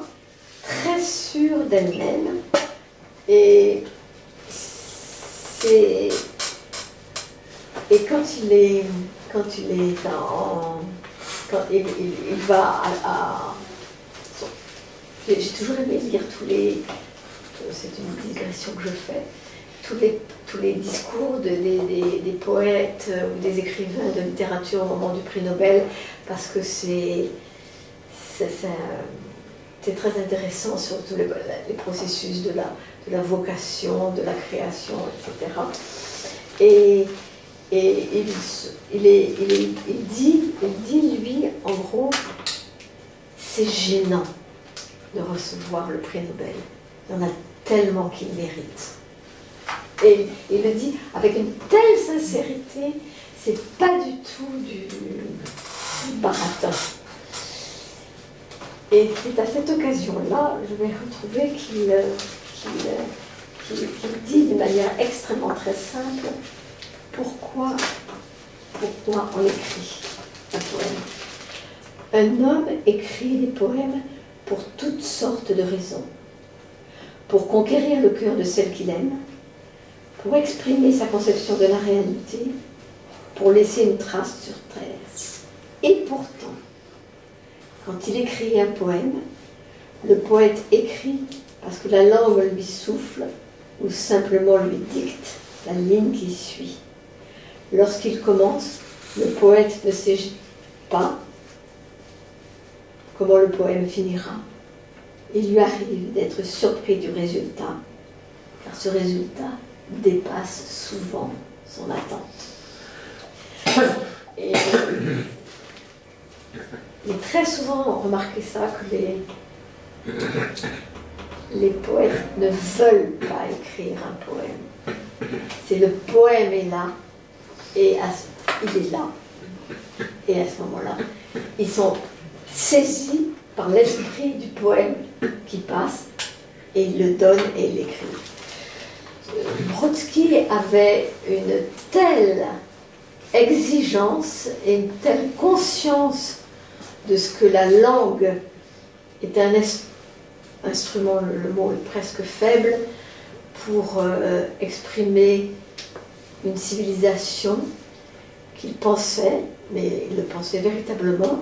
très sûre d'elle-même. Et quand il va à j'ai toujours aimé lire c'est une digression que je fais, tous les discours des poètes ou des écrivains de littérature au moment du prix Nobel, parce que c'est très intéressant sur tous les processus de la vocation, de la création, etc. Et il dit, lui, en gros, c'est gênant de recevoir le prix Nobel. Il y en a tellement qu'il mérite. Et il le dit avec une telle sincérité, c'est pas du tout du baratin. Et c'est à cette occasion-là, je vais retrouver qu'il dit d'une manière extrêmement très simple pourquoi on écrit un poème. Un homme écrit des poèmes pour toutes sortes de raisons. Pour conquérir le cœur de celle qu'il aime, pour exprimer sa conception de la réalité, pour laisser une trace sur terre. Et pourtant, quand il écrit un poème, le poète écrit parce que la langue lui souffle ou simplement lui dicte la ligne qui suit. Lorsqu'il commence, le poète ne sait pas comment le poème finira. Il lui arrive d'être surpris du résultat, car ce résultat dépasse souvent son attente. Et j'ai très souvent remarqué ça, que les poètes ne veulent pas écrire un poème. C'est le poème est là, et il est là. Et à ce moment-là, ils sont saisis par l'esprit du poème qui passe, et ils le donnent et ils l'écrivent. Brodsky avait une telle exigence et une telle conscience de ce que la langue est un instrument, le mot est presque faible, pour exprimer une civilisation qu'il pensait, mais il le pensait véritablement,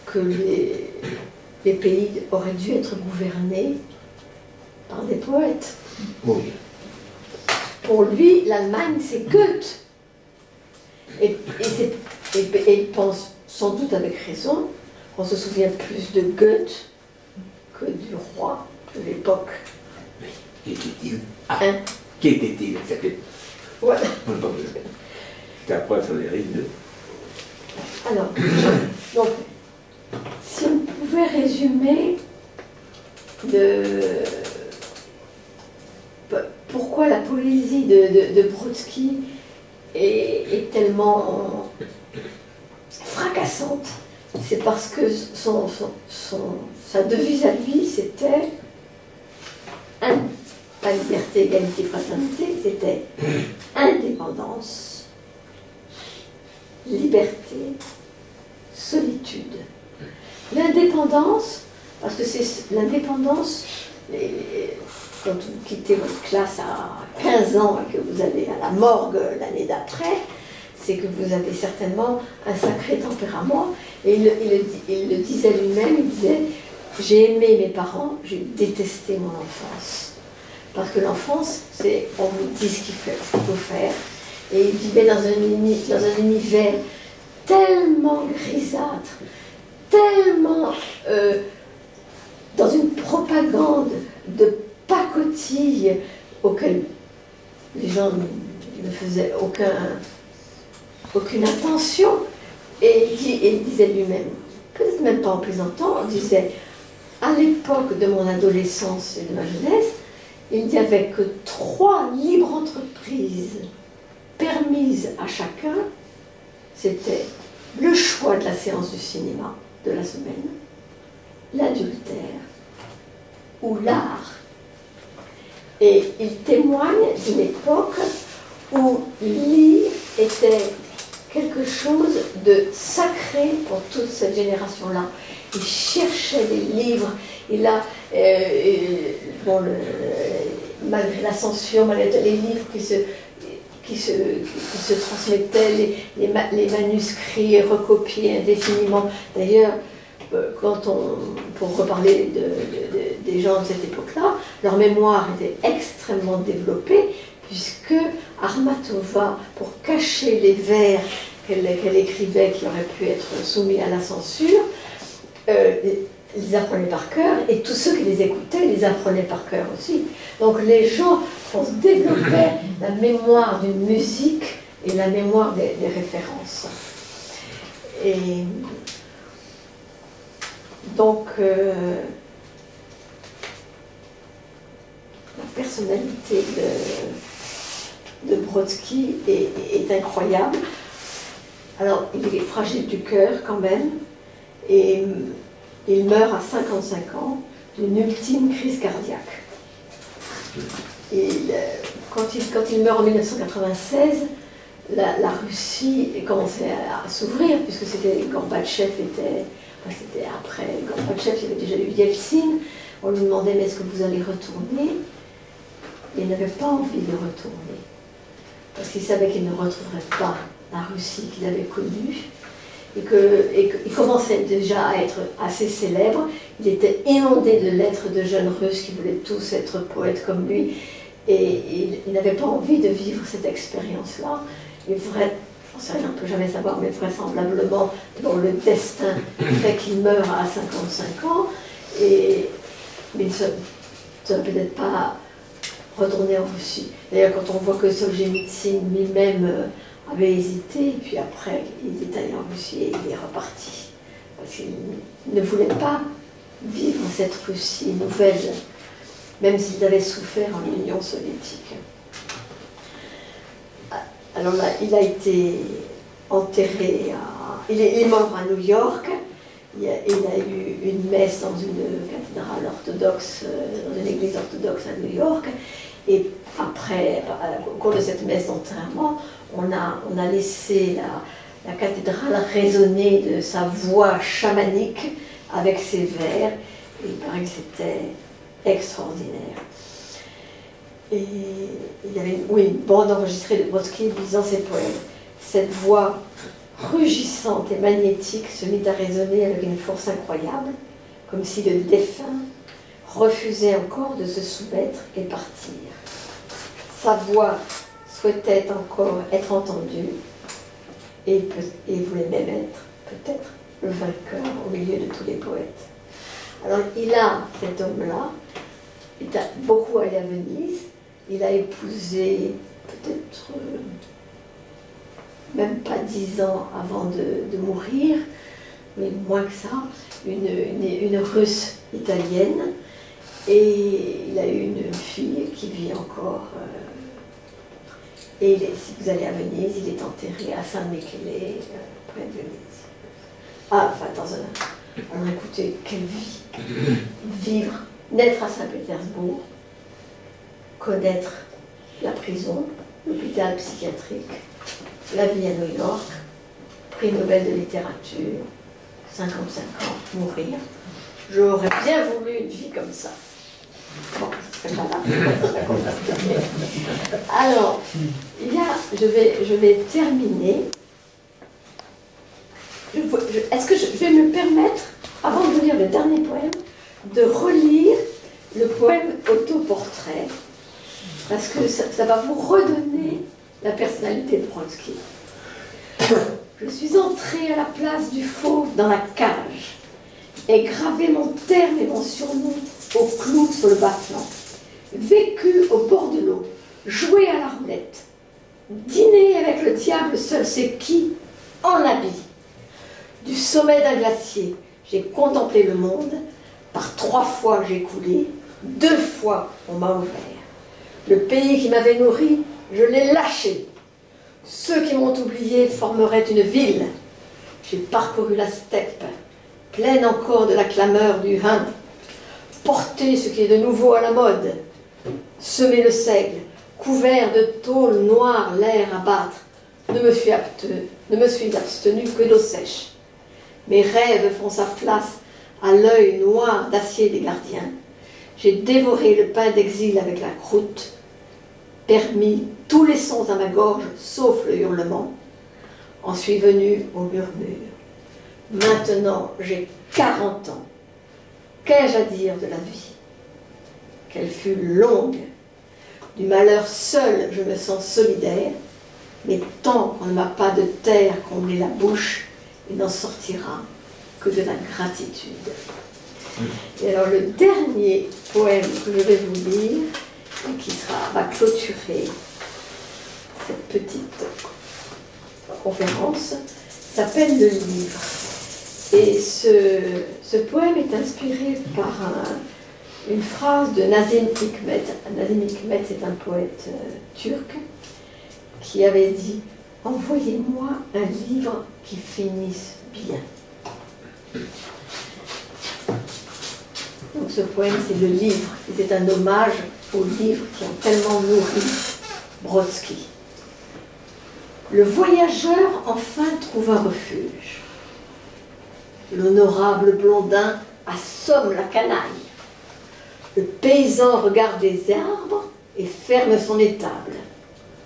que les pays auraient dû être gouvernés par des poètes. Oui. Pour lui, l'Allemagne, c'est Goethe. Et il pense sans doute avec raison, on se souvient plus de Goethe que du roi de l'époque. Oui, qui était-il? Qui était-il? Voilà. C'était après sur les rives de... Alors, donc, si on pouvait résumer la poésie de Brodsky est tellement fracassante, c'est parce que sa devise à lui, c'était pas liberté, égalité, fraternité, c'était indépendance, liberté, solitude. L'indépendance, parce que c'est l'indépendance, quand vous quittez votre classe à 15 ans et que vous allez à la morgue l'année d'après, c'est que vous avez certainement un sacré tempérament. Et il le disait lui-même, il disait « J'ai aimé mes parents, j'ai détesté mon enfance. » Parce que l'enfance, c'est on vous dit ce qu'il faut faire. Et il vivait dans un univers tellement grisâtre, tellement dans une propagande de pacotille auquel les gens ne faisaient aucune attention. Et il disait lui-même, peut-être même pas en plaisantant, il disait, à l'époque de mon adolescence et de ma jeunesse, il n'y avait que 3 libres entreprises permises à chacun. C'était le choix de la séance du cinéma de la semaine, l'adultère ou l'art. Et il témoigne d'une époque où lire était quelque chose de sacré pour toute cette génération-là. Il cherchait des livres, malgré la censure, malgré les livres qui se transmettaient, les manuscrits recopiés indéfiniment. D'ailleurs, pour reparler des gens de cette époque-là, leur mémoire était extrêmement développée, puisque Armatova, pour cacher les vers qu'elle écrivait qui auraient pu être soumis à la censure, les apprenaient par cœur, et tous ceux qui les écoutaient les apprenaient par cœur aussi. Donc les gens développaient la mémoire d'une musique et la mémoire des références. Et donc, la personnalité de Brodsky est incroyable. Alors, il est fragile du cœur quand même, et il meurt à 55 ans d'une ultime crise cardiaque. Et quand il meurt en 1996, la Russie commençait à s'ouvrir, puisque c'était Gorbatchev c'était après Gorbatchev, il y avait déjà eu Yeltsin. On lui demandait, mais est-ce que vous allez retourner? Il n'avait pas envie de retourner, parce qu'il savait qu'il ne retrouverait pas la Russie qu'il avait connue, et qu'il commençait déjà à être assez célèbre. Il était inondé de lettres de jeunes Russes qui voulaient tous être poètes comme lui, et il n'avait pas envie de vivre cette expérience-là. J'en sais rien, on ne peut jamais savoir, mais vraisemblablement, dans le destin fait qu'il meurt à 55 ans, mais il ne serait peut-être pas retourné en Russie. D'ailleurs, quand on voit que Solzhenitsyn lui-même avait hésité, puis après, il est allé en Russie et il est reparti. Parce qu'il ne voulait pas vivre cette Russie nouvelle, même s'ils avaient souffert en Union soviétique. Alors là, il a été enterré il est mort à New York. Il a eu une messe dans une cathédrale orthodoxe, dans une église orthodoxe à New York. Et après, au cours de cette messe d'enterrement, on a laissé la cathédrale résonner de sa voix chamanique avec ses vers. Et il paraît que c'était extraordinaire. Et il y avait une bande enregistrée de Brodsky disant ses poèmes. Cette voix rugissante et magnétique se mit à résonner avec une force incroyable, comme si le défunt refusait encore de se soumettre et partir. Sa voix souhaitait encore être entendue et voulait même être, peut-être, le vainqueur au milieu de tous les poètes. Alors cet homme-là, est beaucoup allé à Venise. Il a épousé peut-être même pas 10 ans avant de mourir, mais moins que ça, une Russe italienne. Et il a eu une fille qui vit encore Et si vous allez à Venise, il est enterré à San-Michele, près de Venise. Ah, enfin, dans un... Alors écoutez, quelle vie! Vivre, naître à Saint-Pétersbourg, connaître la prison, l'hôpital psychiatrique, la vie à New York, prix Nobel de littérature, 55 ans, mourir. J'aurais bien voulu une vie comme ça. Bon, je ne serai pas là. Alors, je vais terminer. Est-ce que je vais me permettre, avant de vous lire le dernier poème, de relire le poème Autoportrait, parce que ça va vous redonner la personnalité de Brodsky. Je suis entrée à la place du fauve dans la cage et gravé mon terme et mon surnom au clou sur le bas-flanc, vécu au bord de l'eau, joué à la roulette, dîner avec le diable seul c'est qui, en habit. Du sommet d'un glacier, j'ai contemplé le monde, par 3 fois j'ai coulé, 2 fois on m'a ouvert. Le pays qui m'avait nourri, je l'ai lâché. Ceux qui m'ont oublié formeraient une ville. J'ai parcouru la steppe, pleine encore de la clameur du Hun, porté ce qui est de nouveau à la mode, semé le seigle, couvert de tôle noire l'air à battre, ne me suis abstenu que d'eau sèche. Mes rêves font sa place à l'œil noir d'acier des gardiens. J'ai dévoré le pain d'exil avec la croûte, permis tous les sons à ma gorge, sauf le hurlement. En suis venu au murmure. Maintenant, j'ai 40 ans. Qu'ai-je à dire de la vie? Qu'elle fut longue. Du malheur seul, je me sens solidaire, mais tant qu'on ne m'a pas de terre comblé la bouche, il n'en sortira que de la gratitude. Et alors le dernier poème que je vais vous lire, et qui va clôturer cette petite conférence, s'appelle Le Livre. Et ce poème est inspiré par une phrase de Nazım Hikmet. Nazım Hikmet, c'est un poète turc qui avait dit « Envoyez-moi un livre qui finisse bien ». Donc ce poème, c'est Le Livre. C'est un hommage aux livres qui ont tellement nourri Brodsky. Le voyageur enfin trouve un refuge. L'honorable Blondin assomme la canaille. Le paysan regarde les arbres et ferme son étable.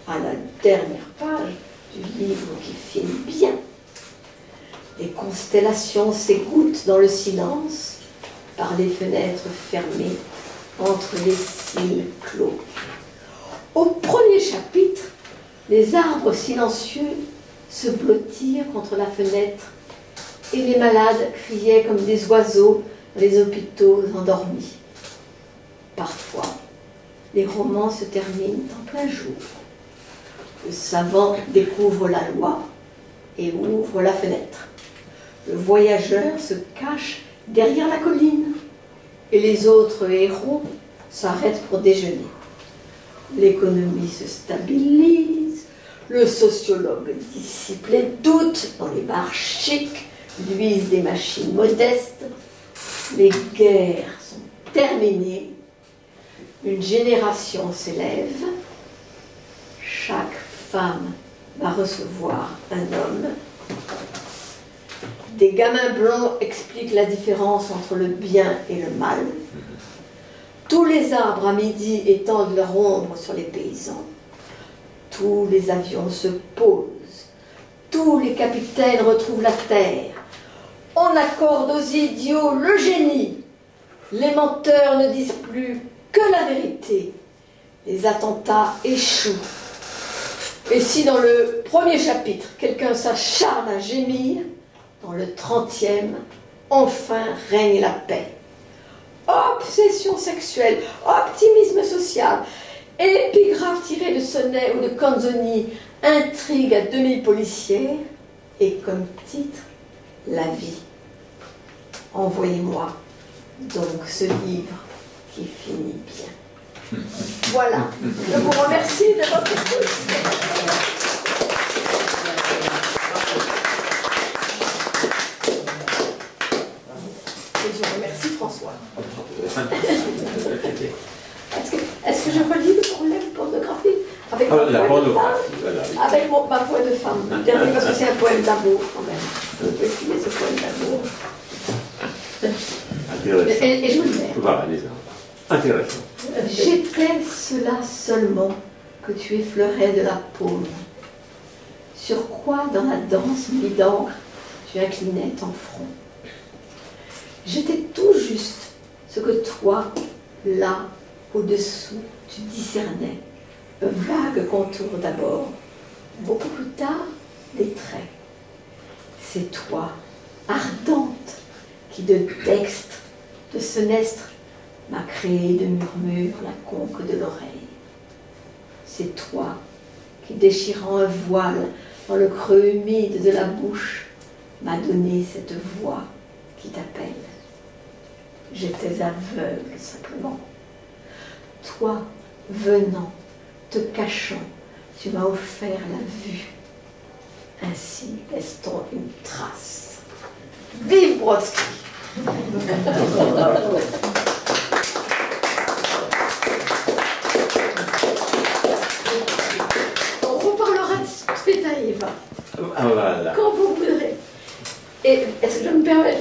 À la dernière page du livre qui finit bien, les constellations s'égouttent dans le silence par les fenêtres fermées entre les cils clos. Au premier chapitre, les arbres silencieux se blottirent contre la fenêtre et les malades criaient comme des oiseaux dans les hôpitaux endormis. Parfois, les romans se terminent en plein jour. Le savant découvre la loi et ouvre la fenêtre. Le voyageur se cache derrière la colline et les autres héros s'arrêtent pour déjeuner. L'économie se stabilise, le sociologue dissipe les doutes dans les bars chics, luisent des machines modestes, les guerres sont terminées, une génération s'élève, chaque femme va recevoir un homme. Des gamins blonds expliquent la différence entre le bien et le mal. Tous les arbres à midi étendent leur ombre sur les paysans. Tous les avions se posent. Tous les capitaines retrouvent la terre. On accorde aux idiots le génie. Les menteurs ne disent plus que la vérité. Les attentats échouent. Et si dans le premier chapitre, quelqu'un s'acharne à gémir, dans le 30e, enfin règne la paix. Obsession sexuelle, optimisme social, épigraphe tirée de Sonnet ou de Canzoni, intrigue à demi policière, et comme titre, la vie. Envoyez-moi donc ce livre qui finit bien. Voilà, je vous remercie de votre écoute. c'est. Est-ce que je relis le problème pornographique avec ma La voix de femme pornographie, voilà. Avec ma voix de femme. Le dernier, parce que c'est un poème d'amour quand même. Je peux essayer ce poème d'amour. Intéressant. Et je vous le mets. Voilà, les uns. Intéressant. J'étais cela seulement que tu effleurais de la paume. Sur quoi, dans la danse nuit d'encre, tu inclinais ton front. J'étais tout juste ce que toi, là, au-dessous, tu discernais. Un vague contour d'abord, beaucoup plus tard, des traits. C'est toi, ardente, qui de dextre, de senestre, m'a créé de murmures la conque de l'oreille. C'est toi qui, déchirant un voile dans le creux humide de la bouche, m'a donné cette voix qui t'appelle. J'étais aveugle simplement. Toi, venant, te cachant, tu m'as offert la vue. Ainsi laisse-t-on une trace. Vive Brodsky! On reparlera de Tsvetaeva Voilà. quand vous voudrez. Et est-ce que je me permets,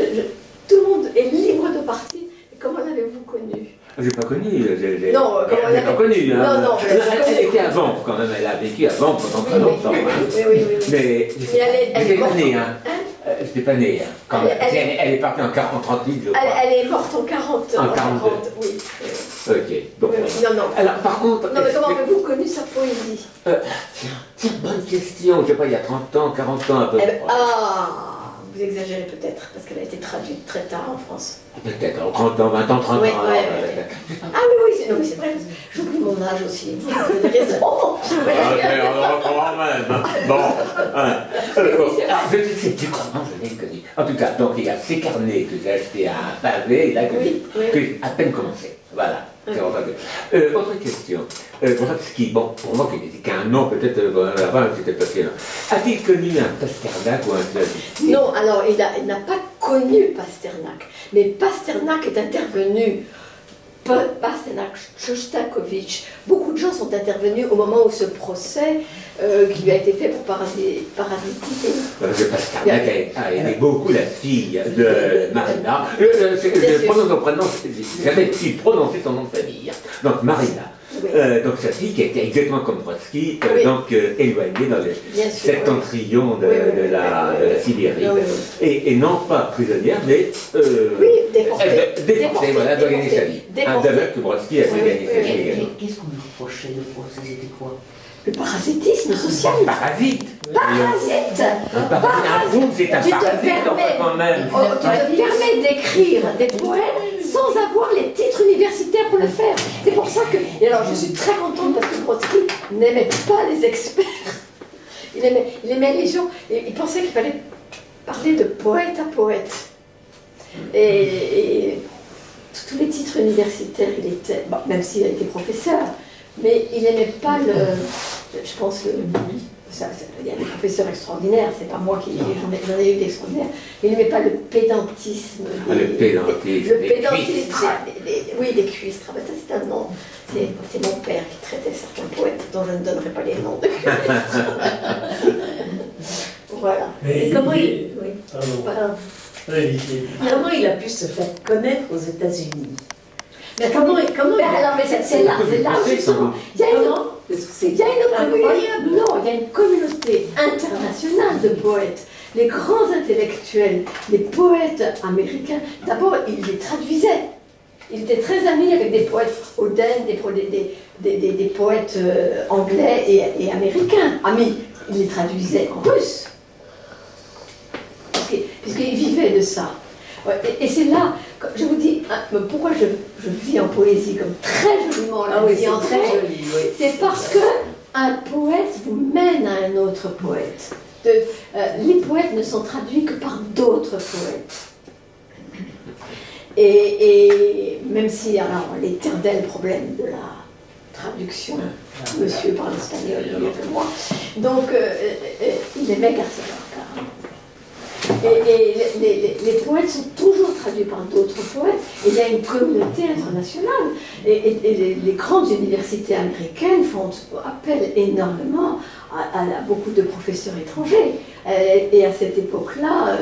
tout le monde est libre de partir. Et comment l'avez-vous connue? J'ai pas connu. Non, comment elle n'a pas connu. Hein. Non, elle était avant quand même. Elle a vécu avant pendant très longtemps. Oui. Mais j'étais pas né. Hein. J'étais pas né. Hein. Quand elle est partie en 38, je crois. Elle est morte en 40. En 42. Oui. Ok. Donc, Non. alors, par contre. Non, mais comment avez-vous connu sa poésie? Tiens, bonne question. Je sais pas, il y a 30 ans, 40 ans à peu près. Vous exagérez peut-être, parce qu'elle a été traduite très tard en France. Peut-être, 30 ans, 20 ans, 30 ans. Oui, oui, c'est vrai. J'oublie mon âge aussi. Vous avez raison. Quand même. Bon. Tu comment je l'ai connu? En tout cas, donc il y a ces carnets que j'ai achetés à un pavé, là, que j'ai à peine commencé. Voilà. Autre question. Brodsky, bon, pour moi qui n'était qu'un an, peut-être avant, c'était passionnant. A-t-il connu un Pasternak ou un Clavier? Non, alors il n'a pas connu Pasternak, mais Pasternak est intervenu. Pasternak, Shostakovich, beaucoup de gens sont intervenus au moment où ce procès qui lui a été fait pour parasiter. Pasternak a aidé beaucoup la fille de Marina. Je prononce son prénom, j'ai jamais pu prononcer son nom de famille. Donc Marina. Oui. Donc sa fille qui était exactement comme Brodsky, donc éloignée dans le septentrion de la Sibérie. Et non pas prisonnière, mais déportée, voilà, doit gagner sa vie. Un d'avec que Brodsky a fait gagner sa vie également. Qu'est-ce qu'on lui reprochait de procès? C'était quoi? Le parasitisme social. Parasite. Parasite. Un parasite, c'est un parasite quand même. Tu te permets d'écrire des poèmes sans avoir les titres universitaires pour le faire. C'est pour ça que... Et alors je suis très contente parce que Brodsky n'aimait pas les experts. Il aimait les gens. Et il pensait qu'il fallait parler de poète à poète. Et tous les titres universitaires, il était... Bon, même s'il a été professeur, mais il n'aimait pas le... Je pense que... Il y a des professeurs extraordinaires, c'est pas moi qui... J'en ai eu d'extraordinaires. Mais il n'aimait pas le pédantisme. Le pédantisme. Le pédantisme. Oui, des cuistres. Ben, ça, c'est un nom. C'est mon père qui traitait certains poètes dont je ne donnerai pas les noms de cuistres. Voilà. Mais comment il... Oui. Pardon. Voilà. Comment il a pu se faire connaître aux États-Unis? Mais comment alors, mais c'est là justement. Il y a une communauté internationale de poètes. Les grands intellectuels, les poètes américains, d'abord, il les traduisait. Il était très ami avec des poètes Oden, des poètes anglais et américains. Amis, il les traduisait en russe. Puisqu'il vivait de ça. Et c'est là, je vous dis, pourquoi je vis en poésie comme très joliment la vie en trait, c'est parce qu'un poète vous mène à un autre poète. Les poètes ne sont traduits que par d'autres poètes. Et même si, alors, l'éternel problème de la traduction, monsieur parle espagnol mieux que moi, donc il aimait Garcia Lorca. Et les poètes sont toujours traduits par d'autres poètes. Et il y a une communauté internationale. Et les grandes universités américaines font appel énormément à beaucoup de professeurs étrangers. Et à cette époque-là,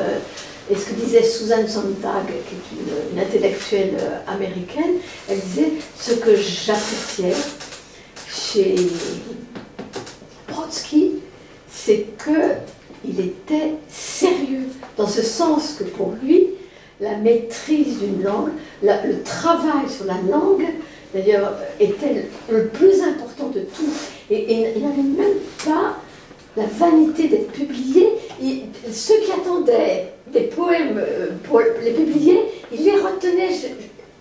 et ce que disait Susan Sontag, qui est une intellectuelle américaine, elle disait ce que j'appréciais chez Brodsky, c'est qu'il était sérieux, dans ce sens que pour lui, la maîtrise d'une langue, le travail sur la langue, d'ailleurs, était le plus important de tout. Et il n'avait même pas la vanité d'être publié. Ceux qui attendaient des poèmes pour les publier, il les retenait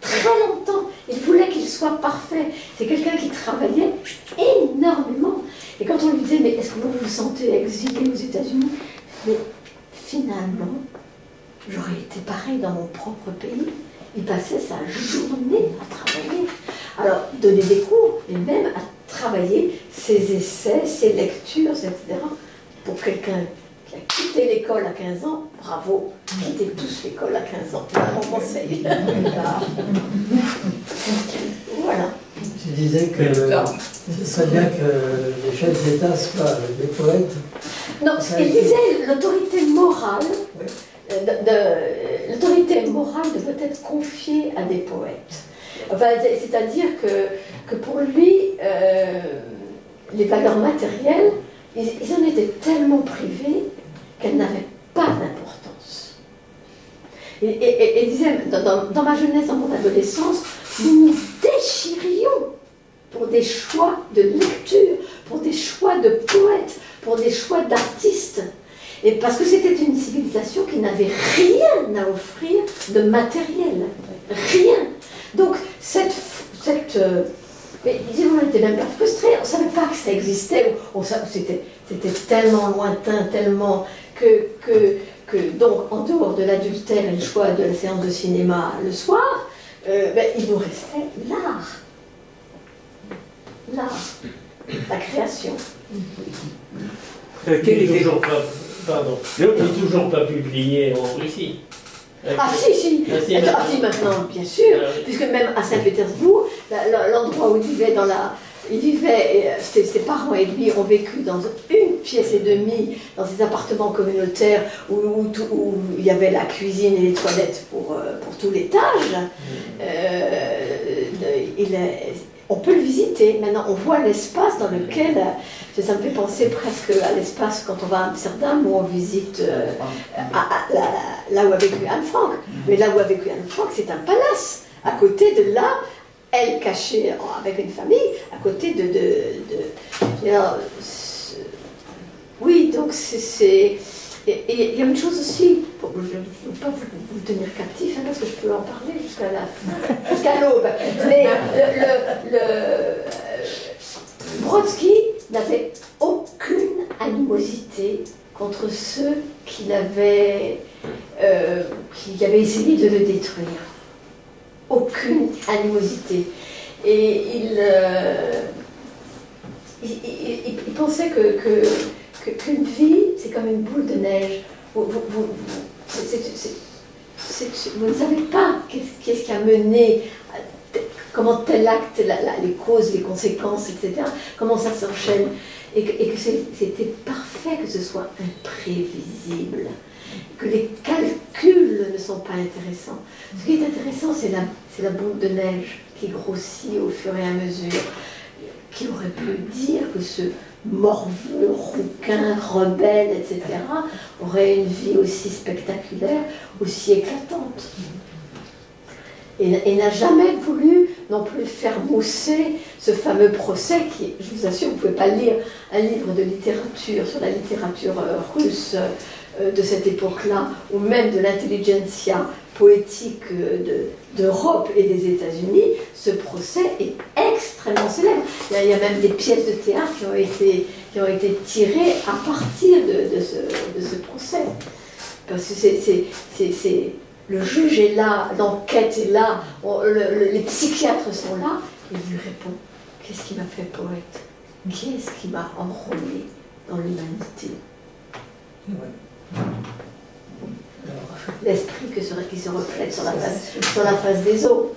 très longtemps. Il voulait qu'ils soient parfaits. C'est quelqu'un qui travaillait énormément. Et quand on lui disait, mais est-ce que vous vous sentez exilé aux États-Unis? Mais finalement, j'aurais été pareil dans mon propre pays. Il passait sa journée à travailler. Alors, donner des cours, et même à travailler ses essais, ses lectures, etc. Pour quelqu'un qui a quitté l'école à 15 ans, bravo, quittez tous l'école à 15 ans. Mon conseil. Voilà. Tu disais que ce serait bien que les chefs d'État soient des poètes. Non, ce qu'il disait, l'autorité morale, l'autorité morale devait être confiée à des poètes. Enfin, c'est-à-dire que pour lui, les valeurs matérielles, ils en étaient tellement privés qu'elles n'avaient pas d'importance. Et il disait, dans ma jeunesse, dans mon adolescence, nous nous déchirions pour des choix de lecture, pour des choix de poètes, pour des choix d'artistes. Et parce que c'était une civilisation qui n'avait rien à offrir de matériel. Rien. Donc, mais disons, on était même pas frustrés, on ne savait pas que ça existait, c'était tellement lointain, tellement que donc, en dehors de l'adultère et le choix de la séance de cinéma le soir, il nous restait l'art. L'art, la création. Qui n'est toujours pas publié en Russie. Ah si, maintenant, bien sûr, puisque même à Saint-Pétersbourg, l'endroit où il vivait, ses parents et lui ont vécu dans une pièce et demie, dans ces appartements communautaires où il y avait la cuisine et les toilettes pour tout l'étage. On peut le visiter. Maintenant, on voit l'espace dans lequel, ça me fait penser presque à l'espace quand on va à Amsterdam, où on visite là où a vécu Anne Frank. Mais là où a vécu Anne Frank, c'est un palace. À côté de là, elle cachée avec une famille, à côté oui, donc c'est... Et il y a une chose aussi, je ne veux pas vous tenir captif, parce que je peux en parler jusqu'à la fin, jusqu'à l'aube. Mais Brodsky n'avait aucune animosité contre ceux qui avaient essayé de le détruire. Aucune animosité. Et il pensait qu'une vie, c'est comme une boule de neige. Vous ne savez pas qu'est-ce qui a mené, comment tel acte, les causes, les conséquences, etc., comment ça s'enchaîne. Et que c'était parfait que ce soit imprévisible, que les calculs ne sont pas intéressants. Ce qui est intéressant, c'est la boule de neige qui grossit au fur et à mesure. Qui aurait pu dire que ce morveux, rouquin, rebelle, etc., aurait une vie aussi spectaculaire, aussi éclatante. Et n'a jamais voulu non plus faire mousser ce fameux procès qui, je vous assure, vous ne pouvez pas lire un livre de littérature sur la littérature russe de cette époque-là, ou même de l'intelligentsia poétique d'Europe et des États-Unis. Ce procès est extrêmement célèbre. Il y a même des pièces de théâtre qui ont été tirées à partir de ce procès. Parce que le juge est là, l'enquête est là, les psychiatres sont là, et il lui répond, qu'est-ce qui m'a fait poète? Qu'est-ce qui m'a enrôlé dans l'humanité? l'esprit qui se reflète sur la face des eaux.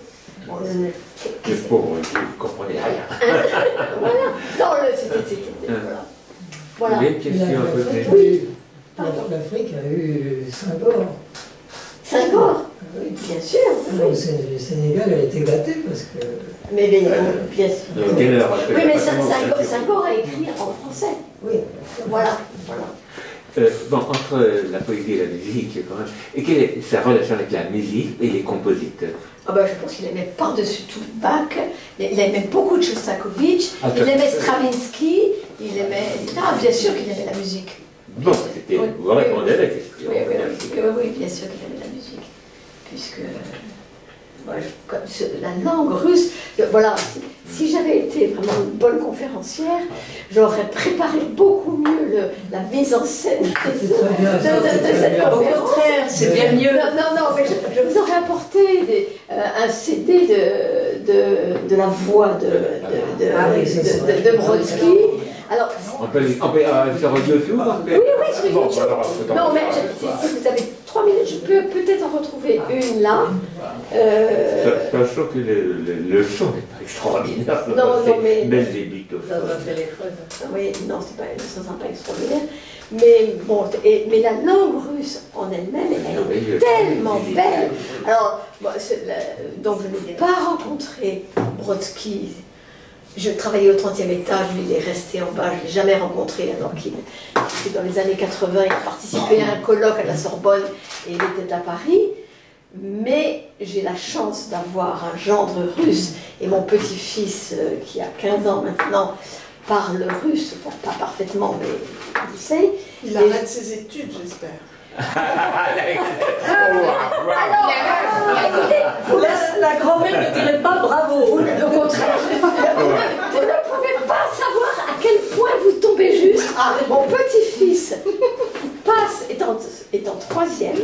Bon, Le pauvre, je ne comprenais rien. voilà. Non, c'était. Voilà. Vous avez une question à poser? Oui. L'Afrique a eu Senghor. Senghor, Oui. bien sûr. Alors, le Sénégal a été gâté parce que. Mais bien sûr. Quelle heure? Oui, mais Senghor a écrit en français. Oui. Voilà. Bon, entre la poésie et la musique, quand même, et quelle est sa relation avec la musique et les compositeurs? Ah ben, je pense qu'il aimait par-dessus tout Bach, il aimait beaucoup de Shostakovich, il aimait Stravinsky, il aimait, etc. Bien sûr qu'il aimait la musique. Bon, c'était, vous répondez à la question. Oui, bien sûr qu'il aimait la musique. Puisque la langue russe, voilà, si j'avais été vraiment une bonne conférencière, j'aurais préparé beaucoup mieux la mise en scène de cette conférence. Au contraire, c'est bien mieux. Non, mais je vous aurais apporté un CD de la voix de Brodsky. Alors, On peut sur YouTube? oui, sur Bon, YouTube. alors, Non, mais si vous avez 3 minutes, je peux peut-être en retrouver une là. Sachant que le son n'est pas extraordinaire. Non, mais. Belle débito. Dans un téléphone. Oui, non, ça ne sera pas extraordinaire. Mais bon, mais la langue russe en elle-même, elle est tellement belle. Alors, donc je n'ai pas rencontré Brodsky. Je travaillais au 30e étage, lui il est resté en bas, je ne l'ai jamais rencontré alors qu'il était dans les années 80, il a participé à un colloque à la Sorbonne et il était à Paris. Mais j'ai la chance d'avoir un gendre russe et mon petit-fils qui a 15 ans maintenant parle russe, bon, pas parfaitement mais il essaye. Il arrête ses études, j'espère. Alors, La grand-mère ne dirait pas bravo. au contraire, vous ne pouvez pas savoir à quel point vous tombez juste. Mon petit-fils est en 3e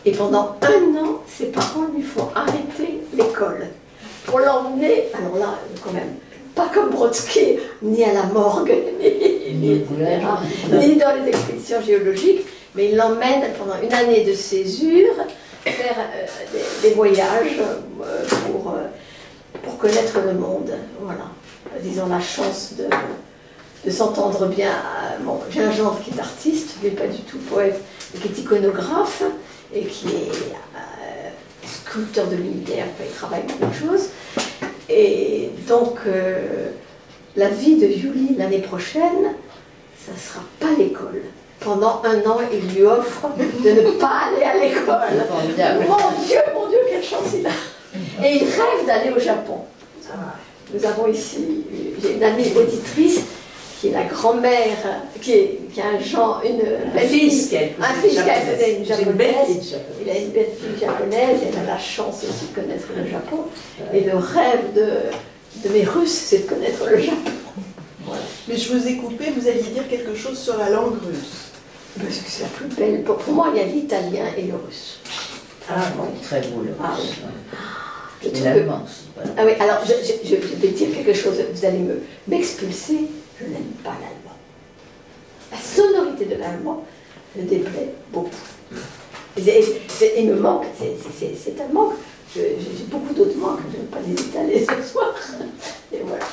et pendant 1 an, ses parents lui font arrêter l'école pour l'emmener, alors là, quand même, pas comme Brodsky, ni à la morgue, ni dans les expéditions géologiques, mais il l'emmène pendant 1 année de césure faire des voyages pour connaître le monde. Voilà. Disons la chance de s'entendre bien. Bon, j'ai un gendre qui est artiste, mais pas du tout poète, mais qui est iconographe et qui est sculpteur de lumière, il travaille beaucoup de choses. Et donc, la vie de Yuli l'année prochaine, ça ne sera pas l'école. Pendant 1 an, il lui offre de ne pas aller à l'école. Mon Dieu, quelle chance il a. Et il rêve d'aller au Japon. Nous avons ici, j'ai une amie auditrice qui est la grand-mère, qui a un fils qui a une japonaise. Il a une belle fille japonaise, et elle a la chance aussi de connaître le Japon. Et le rêve de mes Russes, c'est de connaître le Japon. Voilà. Mais je vous ai coupé, vous alliez dire quelque chose sur la langue russe. Parce que c'est la plus belle. Pour moi, il y a l'italien et le russe. Ah bon, très beau le russe. Je Et trouve l'allemand. Ah oui, alors je vais dire quelque chose, vous allez m'expulser, je n'aime pas l'allemand. La sonorité de l'allemand me déplaît beaucoup. Il me manque, c'est un manque. J'ai beaucoup d'autres manques, je ne vais pas les étaler ce soir. Et voilà.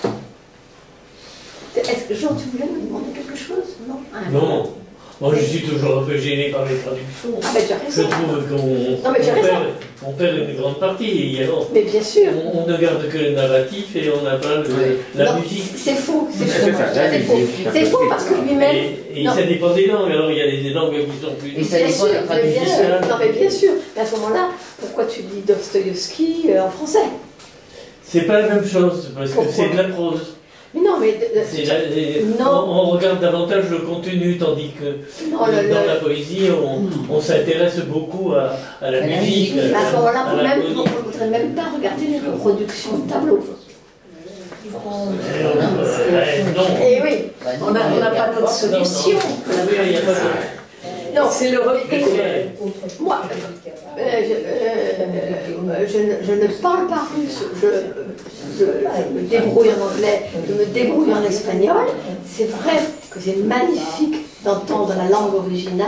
Est-ce que Jean, tu voulais me demander quelque chose? Non. Non. Moi, je suis toujours un peu gêné par les traductions. Ah, mais tu as Je raison. trouve qu'on perd une grande partie. Et alors, Mais bien sûr. on ne garde que le narratif et on n'a pas la Non, musique. c'est faux. C'est C'est faux. ça, la C'est faux. musique. C'est faux parce que lui-même. Et Non. ça dépend des langues. Alors, il y a des langues qui sont plus. Et ça Bien dépend sûr, de la mais bien traduction. sûr. Non, mais bien sûr. Mais à ce moment-là, pourquoi tu lis Dostoïevski en français? C'est pas la même chose parce que Pourquoi? c'est de la prose. Mais non, mais. Non. On regarde davantage le contenu, tandis que Non, dans la poésie, on s'intéresse beaucoup à la musique. À ce moment-là, à vous la ne poésie. voudrez même pas regarder les reproductions de tableaux. Non. Eh oui. On n'a pas d'autre solution. Oui, il y a pas de- Non, C'est le repli. moi, je ne parle pas russe, je me débrouille en anglais, je me débrouille en espagnol. C'est vrai que c'est magnifique d'entendre la langue originale,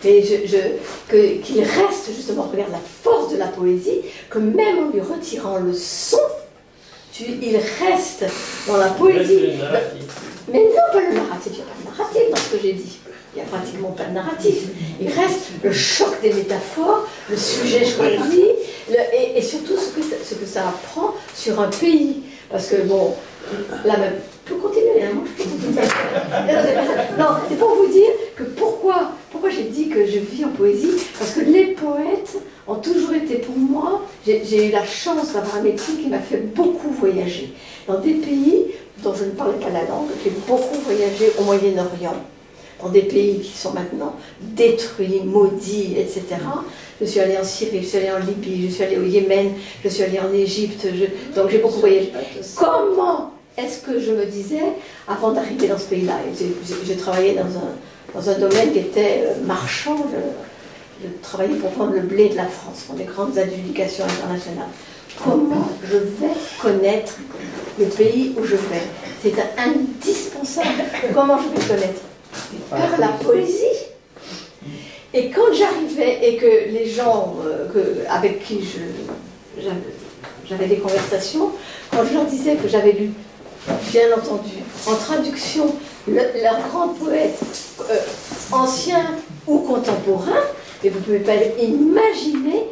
Mais qu'il reste justement, regarde la force de la poésie, que même en lui retirant le son, il reste dans la poésie. Mais non, pas le narratif, il n'y a pas de narratif dans ce que j'ai dit. Il n'y a pratiquement pas de narratif. Il reste le choc des métaphores, le sujet choisi, et surtout ce que ça apprend sur un pays. Parce que bon, là même, je peux continuer, hein, moi je peux continuer. Non, c'est pour vous dire que pourquoi j'ai dit que je vis en poésie, parce que les poètes ont toujours été pour moi, j'ai eu la chance d'avoir un métier qui m'a fait beaucoup voyager. Dans des pays dont je ne parlais pas la langue, j'ai beaucoup voyagé au Moyen-Orient, dans des pays qui sont maintenant détruits, maudits, etc. Je suis allée en Syrie, je suis allée en Libye, je suis allée au Yémen, je suis allée en Égypte, donc j'ai beaucoup voyagé. Comment est-ce que je me disais, avant d'arriver dans ce pays-là, j'ai travaillé dans un domaine qui était marchand, je travaillais pour vendre le blé de la France, pour des grandes adjudications internationales. Comment je vais connaître le pays où je vais? C'est indispensable. Comment je vais le connaître? Par la poésie. Et quand j'arrivais et que les gens avec qui j'avais des conversations, quand je leur disais que j'avais lu, bien entendu, en traduction, leurs grands poètes anciens ou contemporains, et vous ne pouvez pas imaginer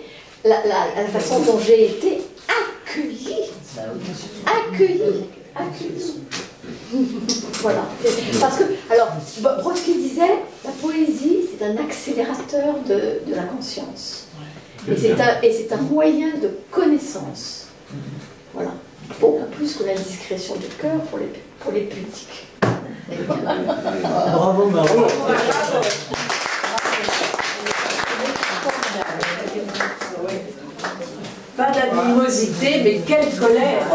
la façon dont j'ai été accueillie. Voilà. Parce que, alors, Brodsky disait, la poésie, c'est un accélérateur de la conscience. Et c'est un moyen de connaissance. Voilà. Beaucoup plus que la discrétion du cœur pour les pudiques. Bravo, Margot. Pas d'animosité, mais quelle colère!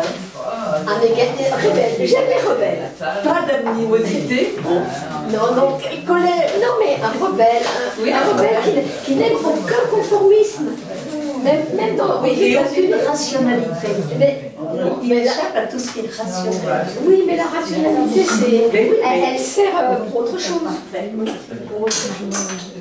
Avec rebelles, j'aime les rebelles. Pas d'animosité. Non, colère. Non, mais un rebelle qui n'aime aucun conformisme. Même dans Et aucune rationalité. Il mais échappe à tout ce qui est rationnel. oui, mais la rationalité, elle sert pour autre chose. Pour autre chose.